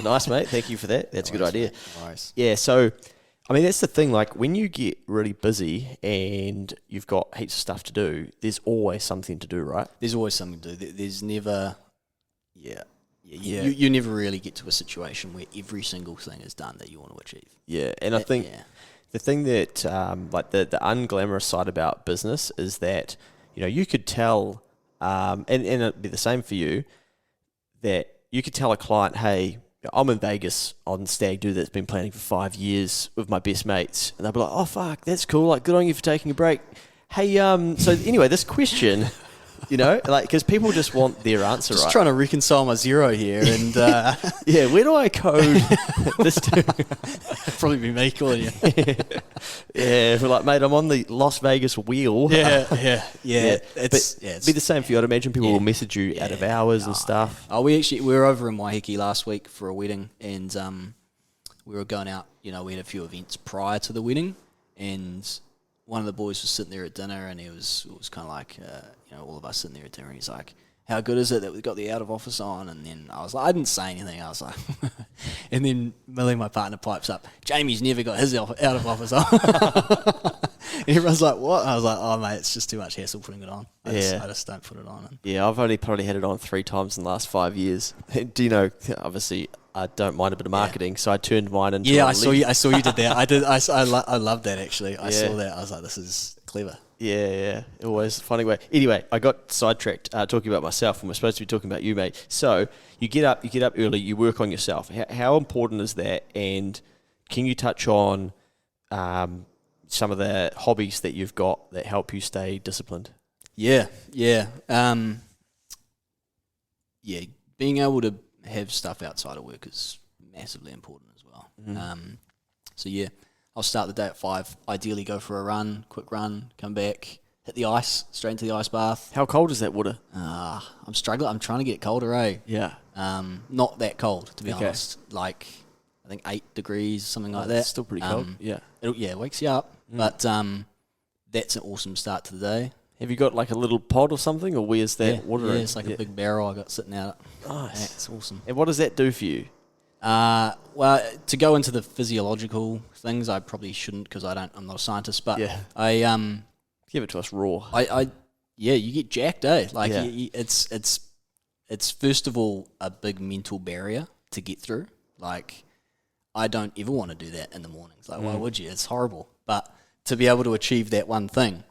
Nice, mate. Thank you for that. That's a good idea.
Mate. No worries.
Yeah, so, I mean, that's the thing. Like, when you get really busy and you've got heaps of stuff to do, there's always something to do, right?
There's always something to do. There's never, you never really get to a situation where every single thing is done that you want to achieve.
Yeah, and I think the thing that, like, the unglamorous side about business is that, you know, you could tell... and it'd be the same for you, that you could tell a client, hey, I'm in Vegas on stag do that's been planning for 5 years with my best mates. And they'll be like, oh, fuck, that's cool. Like, good on you for taking a break. Hey, so anyway, this question, you know, like, because people just want their answer
Just
right.
trying to reconcile my zero here. And
yeah, where do I code this to?
probably be me calling you.
Yeah, we're like, mate, I'm on the Las Vegas wheel.
Yeah.
It'd be the same for you. I'd imagine people will message you out of hours and stuff.
Oh, we were over in Waiheke last week for a wedding, and we were going out. You know, we had a few events prior to the wedding, and one of the boys was sitting there at dinner, and it was kind of like, you know, all of us sitting there at dinner, and he's like, how good is it that we've got the out of office on? And then I was like, I didn't say anything. I was like, and then Millie, my partner, pipes up, Jamie's never got his out of office on. And everyone's like, what? I was like, oh, mate, it's just too much hassle putting it on. I just don't put it on.
Yeah, I've only probably had it on 3 times in the last 5 years. Do you know, obviously, I don't mind a bit of marketing, so I turned mine into
I saw you did that. I loved that, actually. I saw that. I was like, this is clever.
Yeah. Always a funny way. Anyway, I got sidetracked talking about myself, and we're supposed to be talking about you, mate. So you get up early, you work on yourself. How important is that? And can you touch on some of the hobbies that you've got that help you stay disciplined?
Yeah. Being able to have stuff outside of work is massively important as well. I'll start the day at 5. Ideally, go for a quick run, come back, hit the ice, straight into the ice bath.
How cold is that water?
I'm struggling. I'm trying to get colder, eh?
Yeah.
Not that cold, to be honest. Like, I think 8 degrees, something like that.
It's still pretty cold.
It wakes you up. But that's an awesome start to the day.
Have you got like a little pod or something, or where's that water in?
Yeah, it's like a big barrel I got sitting out.
Nice.
It's awesome.
And what does that do for you?
Well, to go into the physiological things, I probably shouldn't because I'm not a scientist. But I
give it to us raw.
You get jacked, eh? Like it's first of all a big mental barrier to get through. Like I don't ever want to do that in the mornings. Like why would you? It's horrible. But to be able to achieve that one thing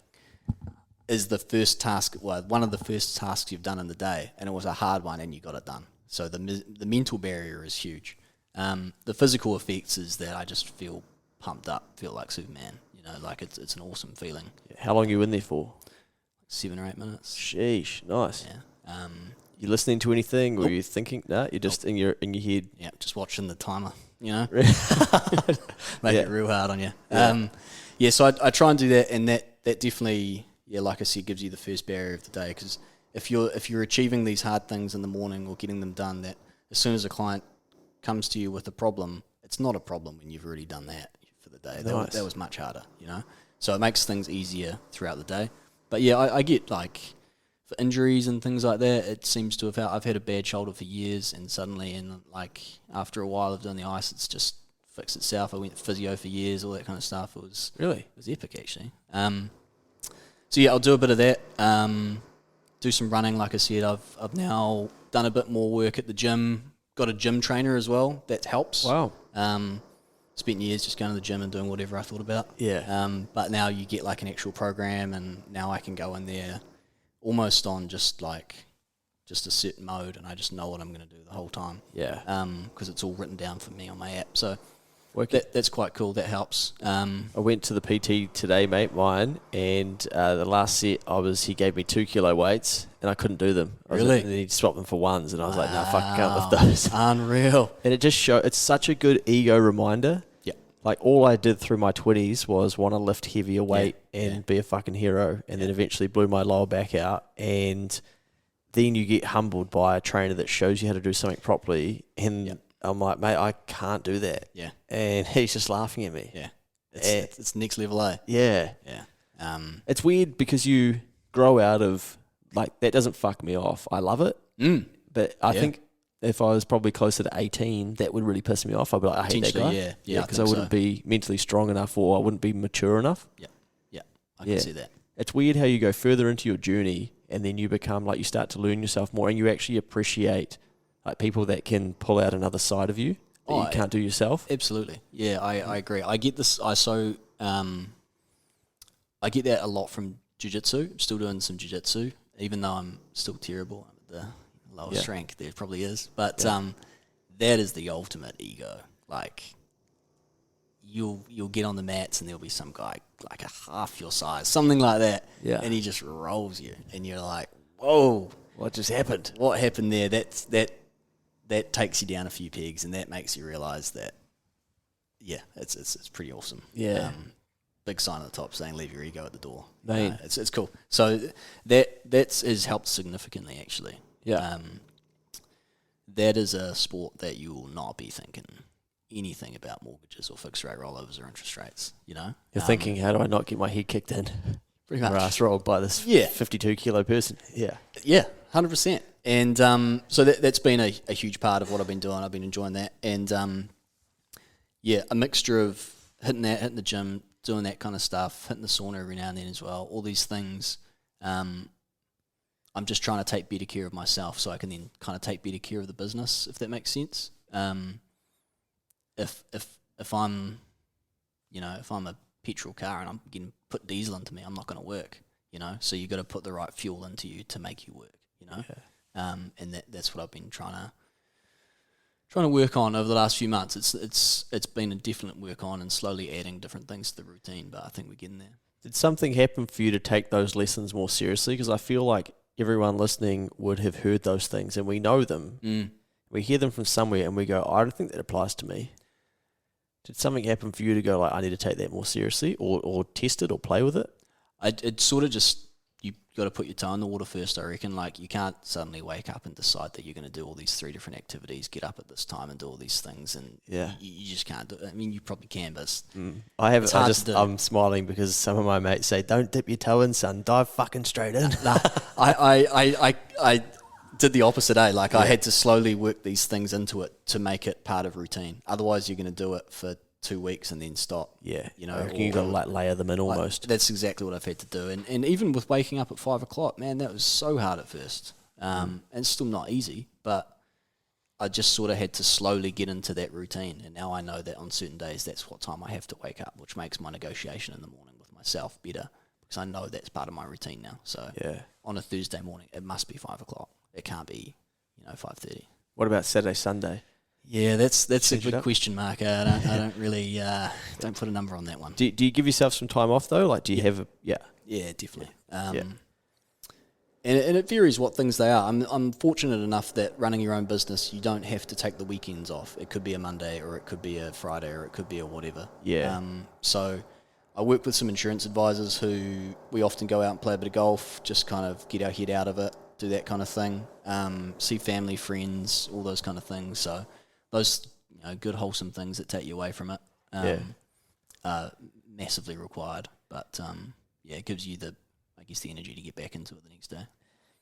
is the first task. Well, one of the first tasks you've done in the day, and it was a hard one, and you got it done. So the mental barrier is huge. The physical effects is that I just feel pumped up, feel like Superman. You know, like it's an awesome feeling.
How long are you in there for?
7 or 8 minutes.
Sheesh, nice.
Yeah.
You listening to anything, or are you thinking? No, you're just in your head.
Yeah, just watching the timer. You know, make it real hard on you. So I try and do that, and that definitely, like I said, gives you the first barrier of the day. Because if you're achieving these hard things in the morning or getting them done, that as soon as a client comes to you with a problem, it's not a problem when you've already done that for the day.
Nice.
That was much harder, you know. So it makes things easier throughout the day. But yeah, I get like for injuries and things like that, it seems to have I've had a bad shoulder for years, and suddenly, and like after a while of doing the ice, it's just fixed itself. I went to physio for years, all that kind of stuff. It was epic actually. So yeah, I'll do a bit of that. Do some running, like I said. I've now done a bit more work at the gym. Got a gym trainer as well. That helps.
Wow.
Spent years just going to the gym and doing whatever I thought about.
Yeah.
But now you get like an actual program, and now I can go in there almost on just a certain mode, and I just know what I'm going to do the whole time.
Yeah.
Because it's all written down for me on my app. So That's quite cool. That helps.
I went to the PT today, mate, mine, and the last set he gave me 2 kilo weights, and I couldn't do them.
Really?
And then he swapped them for ones, and I was like, nah, fuck, I can't lift those.
Unreal.
And it just it's such a good ego reminder.
Yeah.
Like, all I did through my 20s was want to lift heavier weight and be a fucking hero, and then eventually blew my lower back out, and then you get humbled by a trainer that shows you how to do something properly, and I'm like, mate, I can't do that.
Yeah.
And he's just laughing at me.
Yeah. It's next level, eh?
Yeah.
Yeah.
It's weird because you grow out of, like, that doesn't fuck me off. I love it. But I think if I was probably closer to 18, that would really piss me off. I'd be like, I hate that guy.
Yeah,
because I wouldn't be mentally strong enough, or I wouldn't be mature enough.
Yeah. I can see that.
It's weird how you go further into your journey and then you become, like, you start to learn yourself more, and you actually appreciate, like, people that can pull out another side of you that you can't do yourself.
Absolutely. Yeah, I agree. I get this. I get that a lot from jiu-jitsu. I'm still doing some jiu-jitsu, even though I'm still terrible. I'm at the lowest rank there probably is. But that is the ultimate ego. Like, you'll get on the mats and there'll be some guy like a half your size, something like that. Yeah. And he just rolls you, and you're like, whoa,
what just happened?
What happened there? That takes you down a few pegs, and that makes you realise that, it's pretty awesome.
Yeah.
Big sign at the top saying leave your ego at the door.
Mate.
It's cool. So that has helped significantly, actually.
Yeah.
That is a sport that you will not be thinking anything about mortgages or fixed rate rollovers or interest rates, you know?
You're thinking, how do I not get my head kicked in?
Pretty much.
Or ass rolled by this 52 kilo person. Yeah.
Yeah, 100%. And so that's been a huge part of what I've been doing. I've been enjoying that. And a mixture of hitting the gym, doing that kind of stuff, hitting the sauna every now and then as well, all these things. I'm just trying to take better care of myself so I can then kind of take better care of the business, if that makes sense. If I'm, if I'm a petrol car and I'm getting put diesel into me, I'm not going to work, So you got to put the right fuel into you to make you work, And that's what I've been trying to work on over the last few months. It's been a definite work on and slowly adding different things to the routine, but I think we're getting there.
Did something happen for you to take those lessons more seriously? Because I feel like everyone listening would have heard those things, and we know them. We hear them from somewhere and we go, I don't think that applies to me. Did something happen for you to go, like, I need to take that more seriously, or test it or play with it?
It sort of just, you got to put your toe in the water first, I reckon. Like, you can't suddenly wake up and decide that you're going to do all these 3 different activities, get up at this time and do all these things, and you just can't do it. I mean, you probably can, but
I'm smiling because some of my mates say, don't dip your toe in, son, dive fucking straight in.
I did the opposite, Like, I had to slowly work these things into it to make it part of routine. Otherwise, you're going to do it for 2 weeks and then stop.
Yeah, I reckon you've got to, like, layer them in almost.
That's exactly what I've had to do. And even with waking up at 5 o'clock, man, that was so hard at first. And it's still not easy, but I just sort of had to slowly get into that routine. And now I know that on certain days, that's what time I have to wake up, which makes my negotiation in the morning with myself better, because I know that's part of my routine now. So on a Thursday morning, it must be 5 o'clock. It can't be, 5:30.
What about Saturday, Sunday?
Yeah, that's a good question, Mark. I don't really don't put a number on that one.
Do you give yourself some time off though? Like, do you have a
Yeah, definitely. And it varies what things they are. I'm fortunate enough that running your own business, you don't have to take the weekends off. It could be a Monday, or it could be a Friday, or it could be a whatever. Yeah. So I work with some insurance advisors who we often go out and play a bit of golf, just kind of get our head out of it, do that kind of thing. See family, friends, all those kind of things. So those good wholesome things that take you away from it are massively required. But it gives you the energy to get back into it the next day.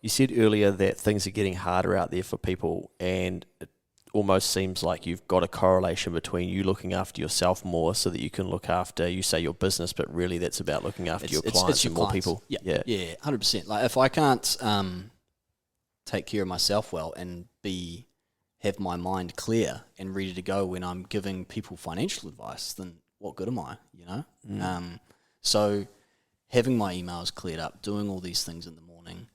You said earlier that things are getting harder out there for people, and it almost seems like you've got a correlation between you looking after yourself more so that you can look after, you say, your business, but really that's about looking after your clients and more people.
Yeah, 100%. Like, if I can't take care of myself well and have my mind clear and ready to go when I'm giving people financial advice, then what good am I, So having my emails cleared up, doing all these things in the morning,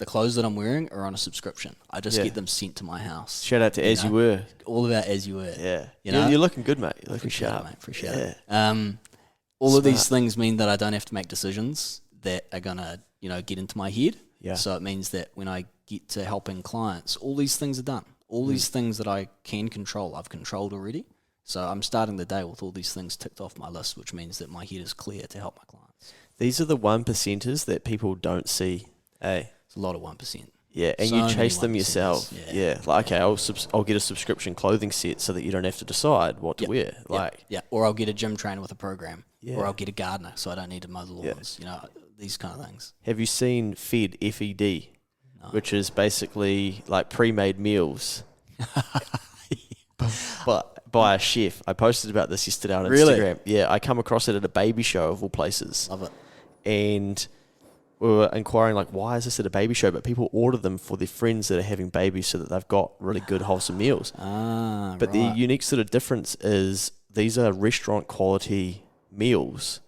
the clothes that I'm wearing are on a subscription. I just
Yeah.
get them sent to my house.
Shout out to As You Were.
All about As You Were.
Yeah.
You know?
You're looking good, mate. You're looking
Appreciate
sharp.
it, mate. Appreciate
Yeah.
it. All of these
Smart.
things mean that I don't have to make decisions that are gonna, get into my head.
Yeah.
So it means that when I get to helping clients, all these things are done. All these things that I can control, I've controlled already. So I'm starting the day with all these things ticked off my list, which means that my head is clear to help my clients.
These are the 1%ers that people don't see. Hey.
It's a lot of 1%.
Yeah, and
So
you
many
chase them
1%ers,
yourself.
yeah.
Yeah. Like, okay, I'll get a subscription clothing set so that you don't have to decide what to
Yep.
wear. Like,
Yeah, or I'll get a gym trainer with a program.
Yeah.
Or I'll get a gardener so I don't need to mow the lawns. These kind of things.
have you seen Fed, F-E-D, which is basically like pre-made meals, but by a chef? I posted about this yesterday on
Really?
Instagram. Yeah, I come across it at a baby show of all places.
Love it.
And we were inquiring, like, why is this at a baby show? But people order them for their friends that are having babies so that they've got really good, wholesome meals. But the unique sort of difference is these are restaurant quality meals.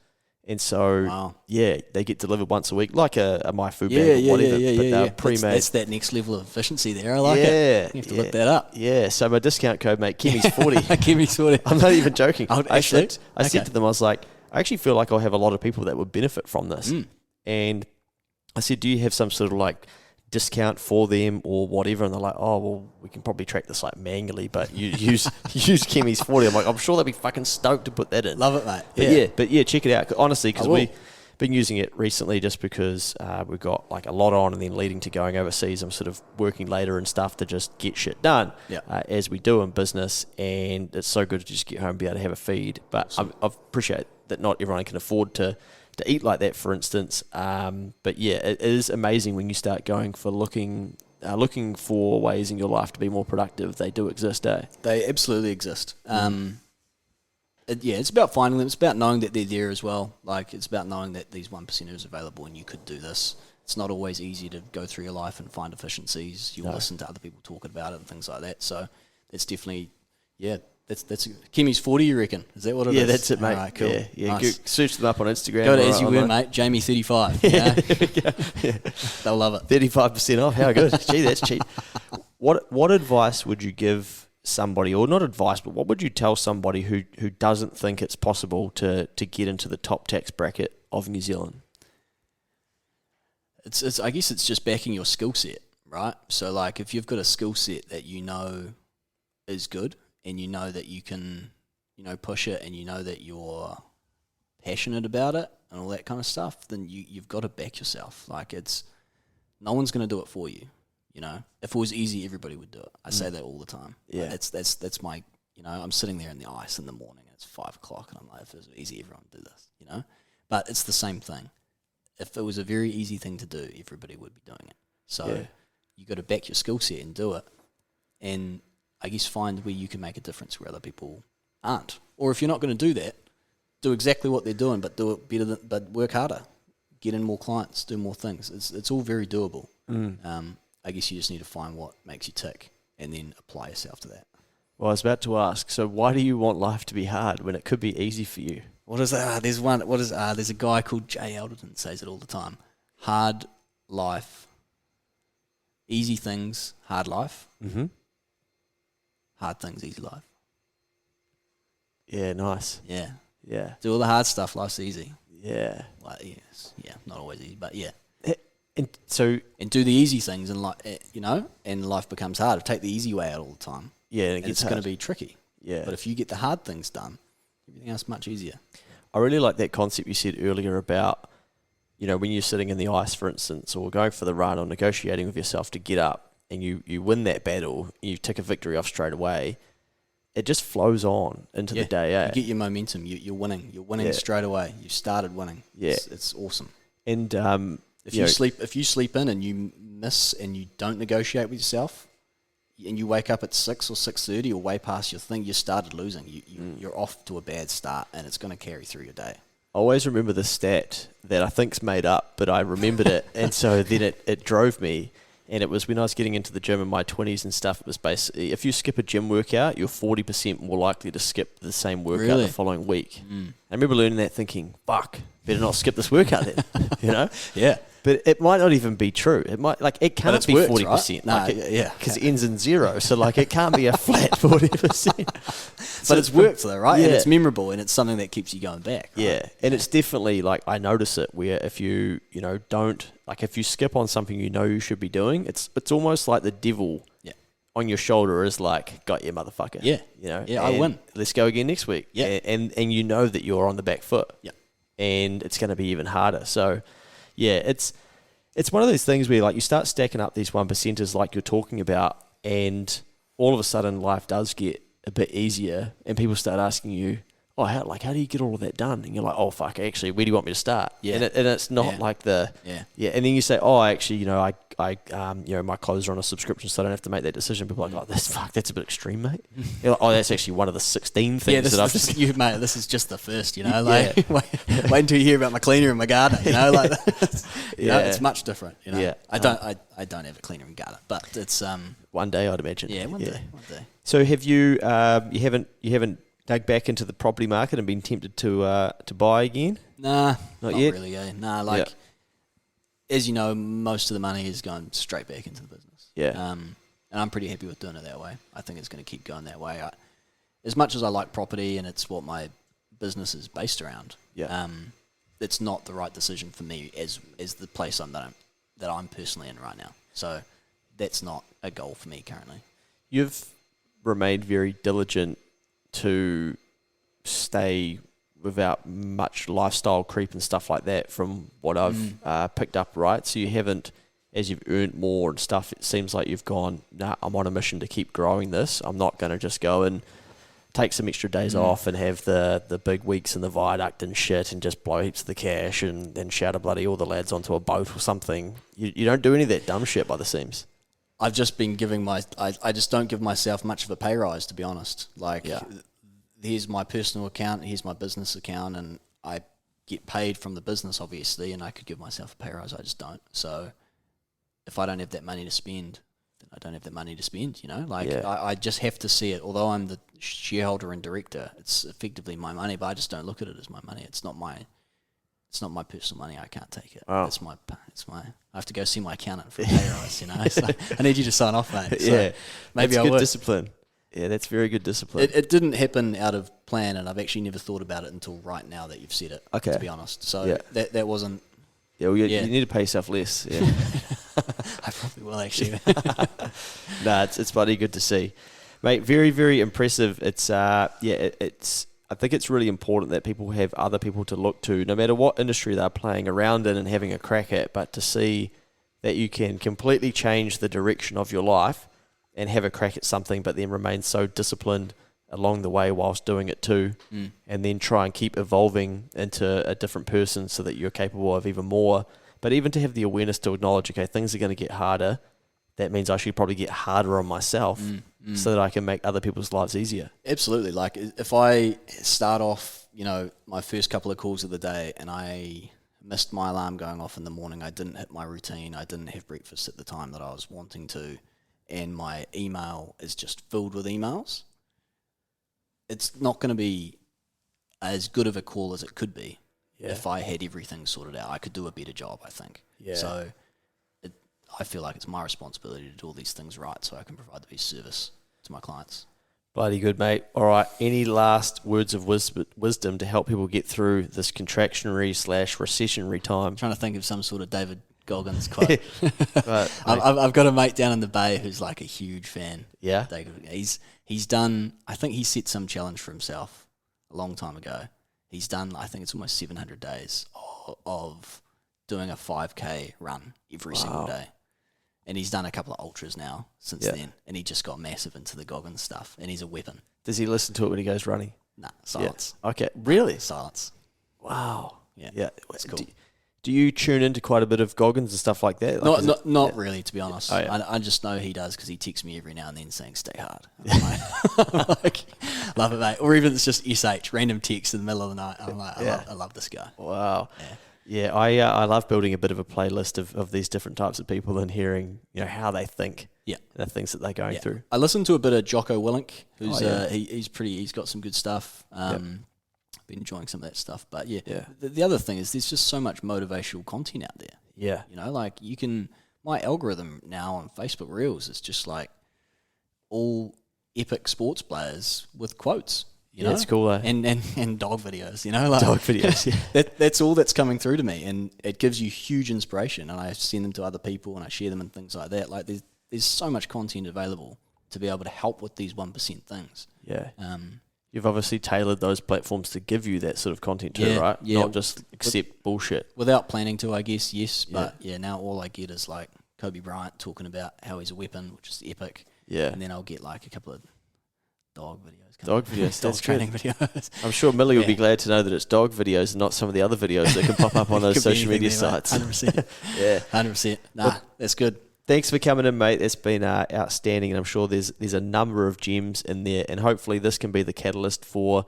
And so,
Wow.
yeah, they get delivered once a week, like a My Food
Yeah,
Bag or
yeah,
whatever.
yeah,
but
yeah,
they're
yeah.
pre-made.
That's that next level of efficiency there. I like
yeah,
it. You have to look that up.
Yeah, so my discount code, mate, Kimmy's 40.
Kimmy sort of.
I'm not even joking.
Oh,
I
actually?
said
Okay.
to them, I was like, I actually feel like I'll have a lot of people that would benefit from this. And I said, do you have some sort of like discount for them or whatever? And they're like, oh, well, we can probably track this like manually, but you use Kimmy's 40. I'm like, I'm sure they'd be fucking stoked to put that in.
Love it, mate.
But yeah, check it out. Honestly, because
I will.
we've been using it recently just because we've got like a lot on, and then leading to going overseas, I'm sort of working later and stuff to just get shit done as we do in business. And it's so good to just get home and be able to have a feed. But I appreciate that not everyone can afford to eat like that, for instance. But yeah, it is amazing when you start going for looking for ways in your life to be more productive. They do exist, eh?
They absolutely exist. It's about finding them. It's about knowing that they're there as well. Like, it's about knowing that these 1%ers are available and you could do this. It's not always easy to go through your life and find efficiencies. You'll listen to other people talking about it and things like that. So that's definitely, that's Kimmy's 40, you reckon? Is that what it is?
Yeah, that's it, mate.
All right, cool.
Yeah,
Nice.
search them up on Instagram.
Go to
or
As You Were,
online.
mate. Jamie 35. Yeah. They'll love it.
35% off. How good? Gee, that's cheap. What advice would you give somebody, or not advice, but what would you tell somebody who doesn't think it's possible to get into the top tax bracket of New Zealand?
It's I guess it's just backing your skill set, right? So like, if you've got a skill set that you know is good, and you know that you can, push it, and you know that you're passionate about it and all that kind of stuff, then you've got to back yourself. Like, no one's going to do it for you. If it was easy, everybody would do it. I say that all the time.
Yeah.
Like, that's my, I'm sitting there in the ice in the morning. It's 5 o'clock, and I'm like, if it was easy, everyone would do this. But it's the same thing. If it was a very easy thing to do, everybody would be doing it. So you got to back your skill set and do it, and I guess find where you can make a difference where other people aren't. Or if you're not going to do that, do exactly what they're doing, but do it better. But work harder, get in more clients, do more things. It's all very doable. I guess you just need to find what makes you tick and then apply yourself to that.
Well, I was about to ask, so why do you want life to be hard when it could be easy for you?
What is that? There's a guy called Jay Alderton says it all the time. Hard life, easy things, hard life.
Mm-hmm.
Hard things, easy life.
Yeah, nice.
Yeah.
Yeah.
Do all the hard stuff, life's easy.
Yeah.
Like, yes. Yeah, not always easy, but yeah.
And so,
And do the easy things, and and life becomes harder. Take the easy way out all the time.
yeah,
And it's going to be tricky.
Yeah.
But if you get the hard things done, everything else much easier.
I really like that concept you said earlier about, when you're sitting in the ice, for instance, or going for the run or negotiating with yourself to get up, and you win that battle, you tick a victory off straight away, it just flows on into the day, eh?
You get your momentum. You're winning. You're winning straight away. You started winning.
Yeah.
It's awesome.
And
If you sleep in and you miss and you don't negotiate with yourself, and you wake up at 6 or 6:30 or way past your thing, you started losing. You're off to a bad start, and it's going to carry through your day.
I always remember the stat that I think's made up, but I remembered it, and so then it drove me. And it was when I was getting into the gym in my 20s and stuff, it was basically, if you skip a gym workout, you're 40% more likely to skip the same workout the following week. I remember learning that thinking, fuck, better not skip this workout then,
Yeah.
But it might not even be true. It might it can't
it's
be
worked,
40%.
right?
Because it ends in 0. So it can't be a flat 40%.
But it's worked though, right?
Yeah.
And it's memorable, and it's something that keeps you going back. Right?
Yeah, and it's definitely I notice it where if you don't if you skip on something you should be doing, it's almost like the devil on your shoulder is got you, motherfucker.
Yeah, I win.
Let's go again next week.
Yeah,
and you know that you're on the back foot.
Yeah,
and it's going to be even harder. So yeah, it's one of those things where you start stacking up these 1%ers like you're talking about, and all of a sudden life does get a bit easier, and people start asking you, oh, how do you get all of that done? And you're like, oh, fuck, actually, where do you want me to start?
Yeah.
And it's not and then you say, oh, actually, I my clothes are on a subscription, so I don't have to make that decision. People are like, oh, that's a bit extreme, mate. You're like, oh, that's actually one of the 16 things that I've just...
mate, this is just the first, wait until you hear about my cleaner and my gardener, it's much different,
Yeah.
I don't have a cleaner and gardener, but it's...
one day, I'd imagine.
Yeah, one day.
So have you, you haven't dug back into the property market and been tempted to buy again?
Nah, not
yet?
really. As you know, most of the money is going straight back into the business.
Yeah.
And I'm pretty happy with doing it that way. I think it's going to keep going that way. As much as I like property and it's what my business is based around, it's not the right decision for me as the place that I'm personally in right now. So that's not a goal for me currently.
You've remained very diligent to stay without much lifestyle creep and stuff like that from what I've picked up, right? So you haven't, as you've earned more and stuff, it seems like you've gone, nah, I'm on a mission to keep growing this. I'm not going to just go and take some extra days off and have the big weeks in the viaduct and shit and just blow heaps of the cash and then shout bloody all the lads onto a boat or something. You don't do any of that dumb shit by the seams.
I've just been giving I just don't give myself much of a pay rise, to be honest. Here's my personal account, here's my business account, and I get paid from the business, obviously, and I could give myself a pay rise. I just don't. So if I don't have that money to spend, then I don't have that money to spend, I just have to see it. Although I'm the shareholder and director, it's effectively my money, but I just don't look at it as my money. It's not my personal money. I can't take it.
Oh.
It's my. I have to go see my accountant for a pay rise. So I need you to sign off, mate. So
yeah,
maybe
that's
I
good
would.
discipline. Yeah, that's very good discipline.
It didn't happen out of plan, and I've actually never thought about it until right now that you've said it.
Okay.
To be honest, so that wasn't.
Yeah, well, you need to pay yourself less. Yeah,
I probably will actually.
Nah, it's bloody good to see, mate. Very, very impressive. It's it's. I think it's really important that people have other people to look to, no matter what industry they're playing around in and having a crack at, but to see that you can completely change the direction of your life and have a crack at something, but then remain so disciplined along the way whilst doing it too, and then try and keep evolving into a different person so that you're capable of even more. But even to have the awareness to acknowledge, okay, things are going to get harder. That means I should probably get harder on myself so that I can make other people's lives easier.
Absolutely. Like if I start off, my first couple of calls of the day and I missed my alarm going off in the morning, I didn't hit my routine, I didn't have breakfast at the time that I was wanting to, and my email is just filled with emails, it's not going to be as good of a call as it could be if I had everything sorted out. I could do a better job, I think.
Yeah.
So I feel like it's my responsibility to do all these things right so I can provide the best service to my clients.
Bloody good, mate. All right, any last words of wisdom to help people get through this contractionary/recessionary time?
I'm trying to think of some sort of David Goggins quote.
Right,
I've got a mate down in the Bay who's like a huge fan.
Yeah?
He's done, I think he set some challenge for himself a long time ago. He's done, I think it's almost 700 days of doing a 5K run every single day. And he's done a couple of ultras now since then, and he just got massive into the Goggins stuff, and he's a weapon.
Does he listen to it when he goes running?
Nah, silence.
Yeah. Okay, really?
Silence.
Wow.
Yeah. It's cool.
Do you tune into quite a bit of Goggins and stuff like that?
Not really, to be honest. Oh, yeah. I just know he does because he texts me every now and then saying, stay hard. I'm like, love it, mate. Or even it's just SH, random text in the middle of the night. I'm like, I love this guy.
Wow. Yeah, I love building a bit of a playlist of these different types of people and hearing how they think, the things that they're going through.
I listened to a bit of Jocko Willink, who's he's got some good stuff. Been enjoying some of that stuff, but the other thing is there's just so much motivational content out there.
Yeah.
You know, like my algorithm now on Facebook Reels is just like all epic sports players with quotes. You know?
It's cool, eh?
And dog videos, you know, like
Dog videos, yeah.
That's all that's coming through to me, and it gives you huge inspiration. And I send them to other people, and I share them and things like that. Like there's so much content available to be able to help with these 1% things.
Yeah. You've obviously tailored those platforms to give you that sort of content too, right?
Yeah.
Not just accept bullshit.
Without planning to, I guess, yes. But now all I get is like Kobe Bryant talking about how he's a weapon, which is epic.
Yeah.
And then I'll get like a couple of dog videos.
Dog videos,
dog
that's
training
good.
videos.
I'm sure Millie would be glad to know that it's dog videos and not some of the other videos that can pop up on those
Could be
social media
anything there, mate.
sites.
100%.
Yeah.
100%. Nah, that's good.
Thanks for coming in, mate. It's been outstanding, and I'm sure there's a number of gems in there, and hopefully this can be the catalyst for,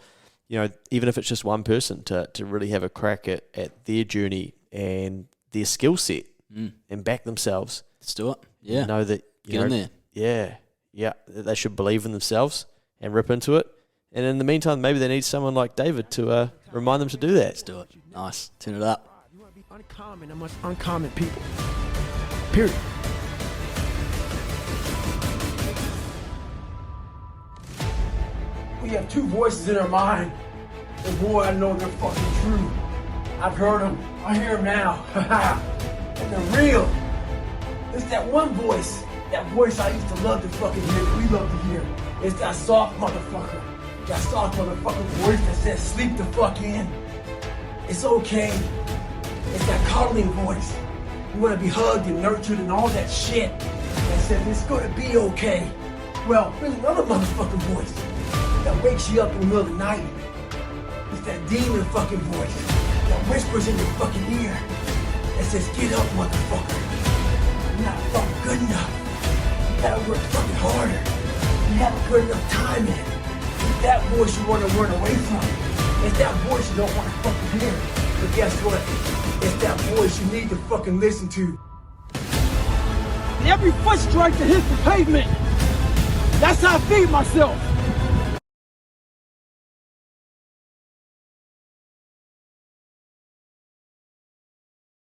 you know, even if it's just one person to really have a crack at their journey and their skill set and back themselves.
Let's do it. Yeah.
Know that
Get in there.
Yeah, that they should believe in themselves and rip into it. And in the meantime, maybe they need someone like David to remind them to do that.
Let's do it. Nice. Turn it up.
You want to be uncommon amongst uncommon people. Period. We have two voices in our mind. And boy, I know they're fucking true. I've heard them. I hear them now. And they're real. It's that one voice. That voice I used to love to fucking hear. That we love to hear. It's that soft motherfucker. That soft motherfucking voice that says sleep the fuck in. It's okay. It's that coddling voice. You want to be hugged and nurtured and all that shit. That says it's going to be okay. Well, there's another motherfucking voice that wakes you up in the middle of the night. It's that demon fucking voice that whispers in your fucking ear that says, get up, motherfucker. You're not fucking good enough. You gotta work fucking harder. You haven't put enough time in. It's that voice you want to run away from. It's that voice you don't want to fucking hear. But guess what? It's that voice you need to fucking listen to. And every foot strike that hits the pavement, that's how I feed myself.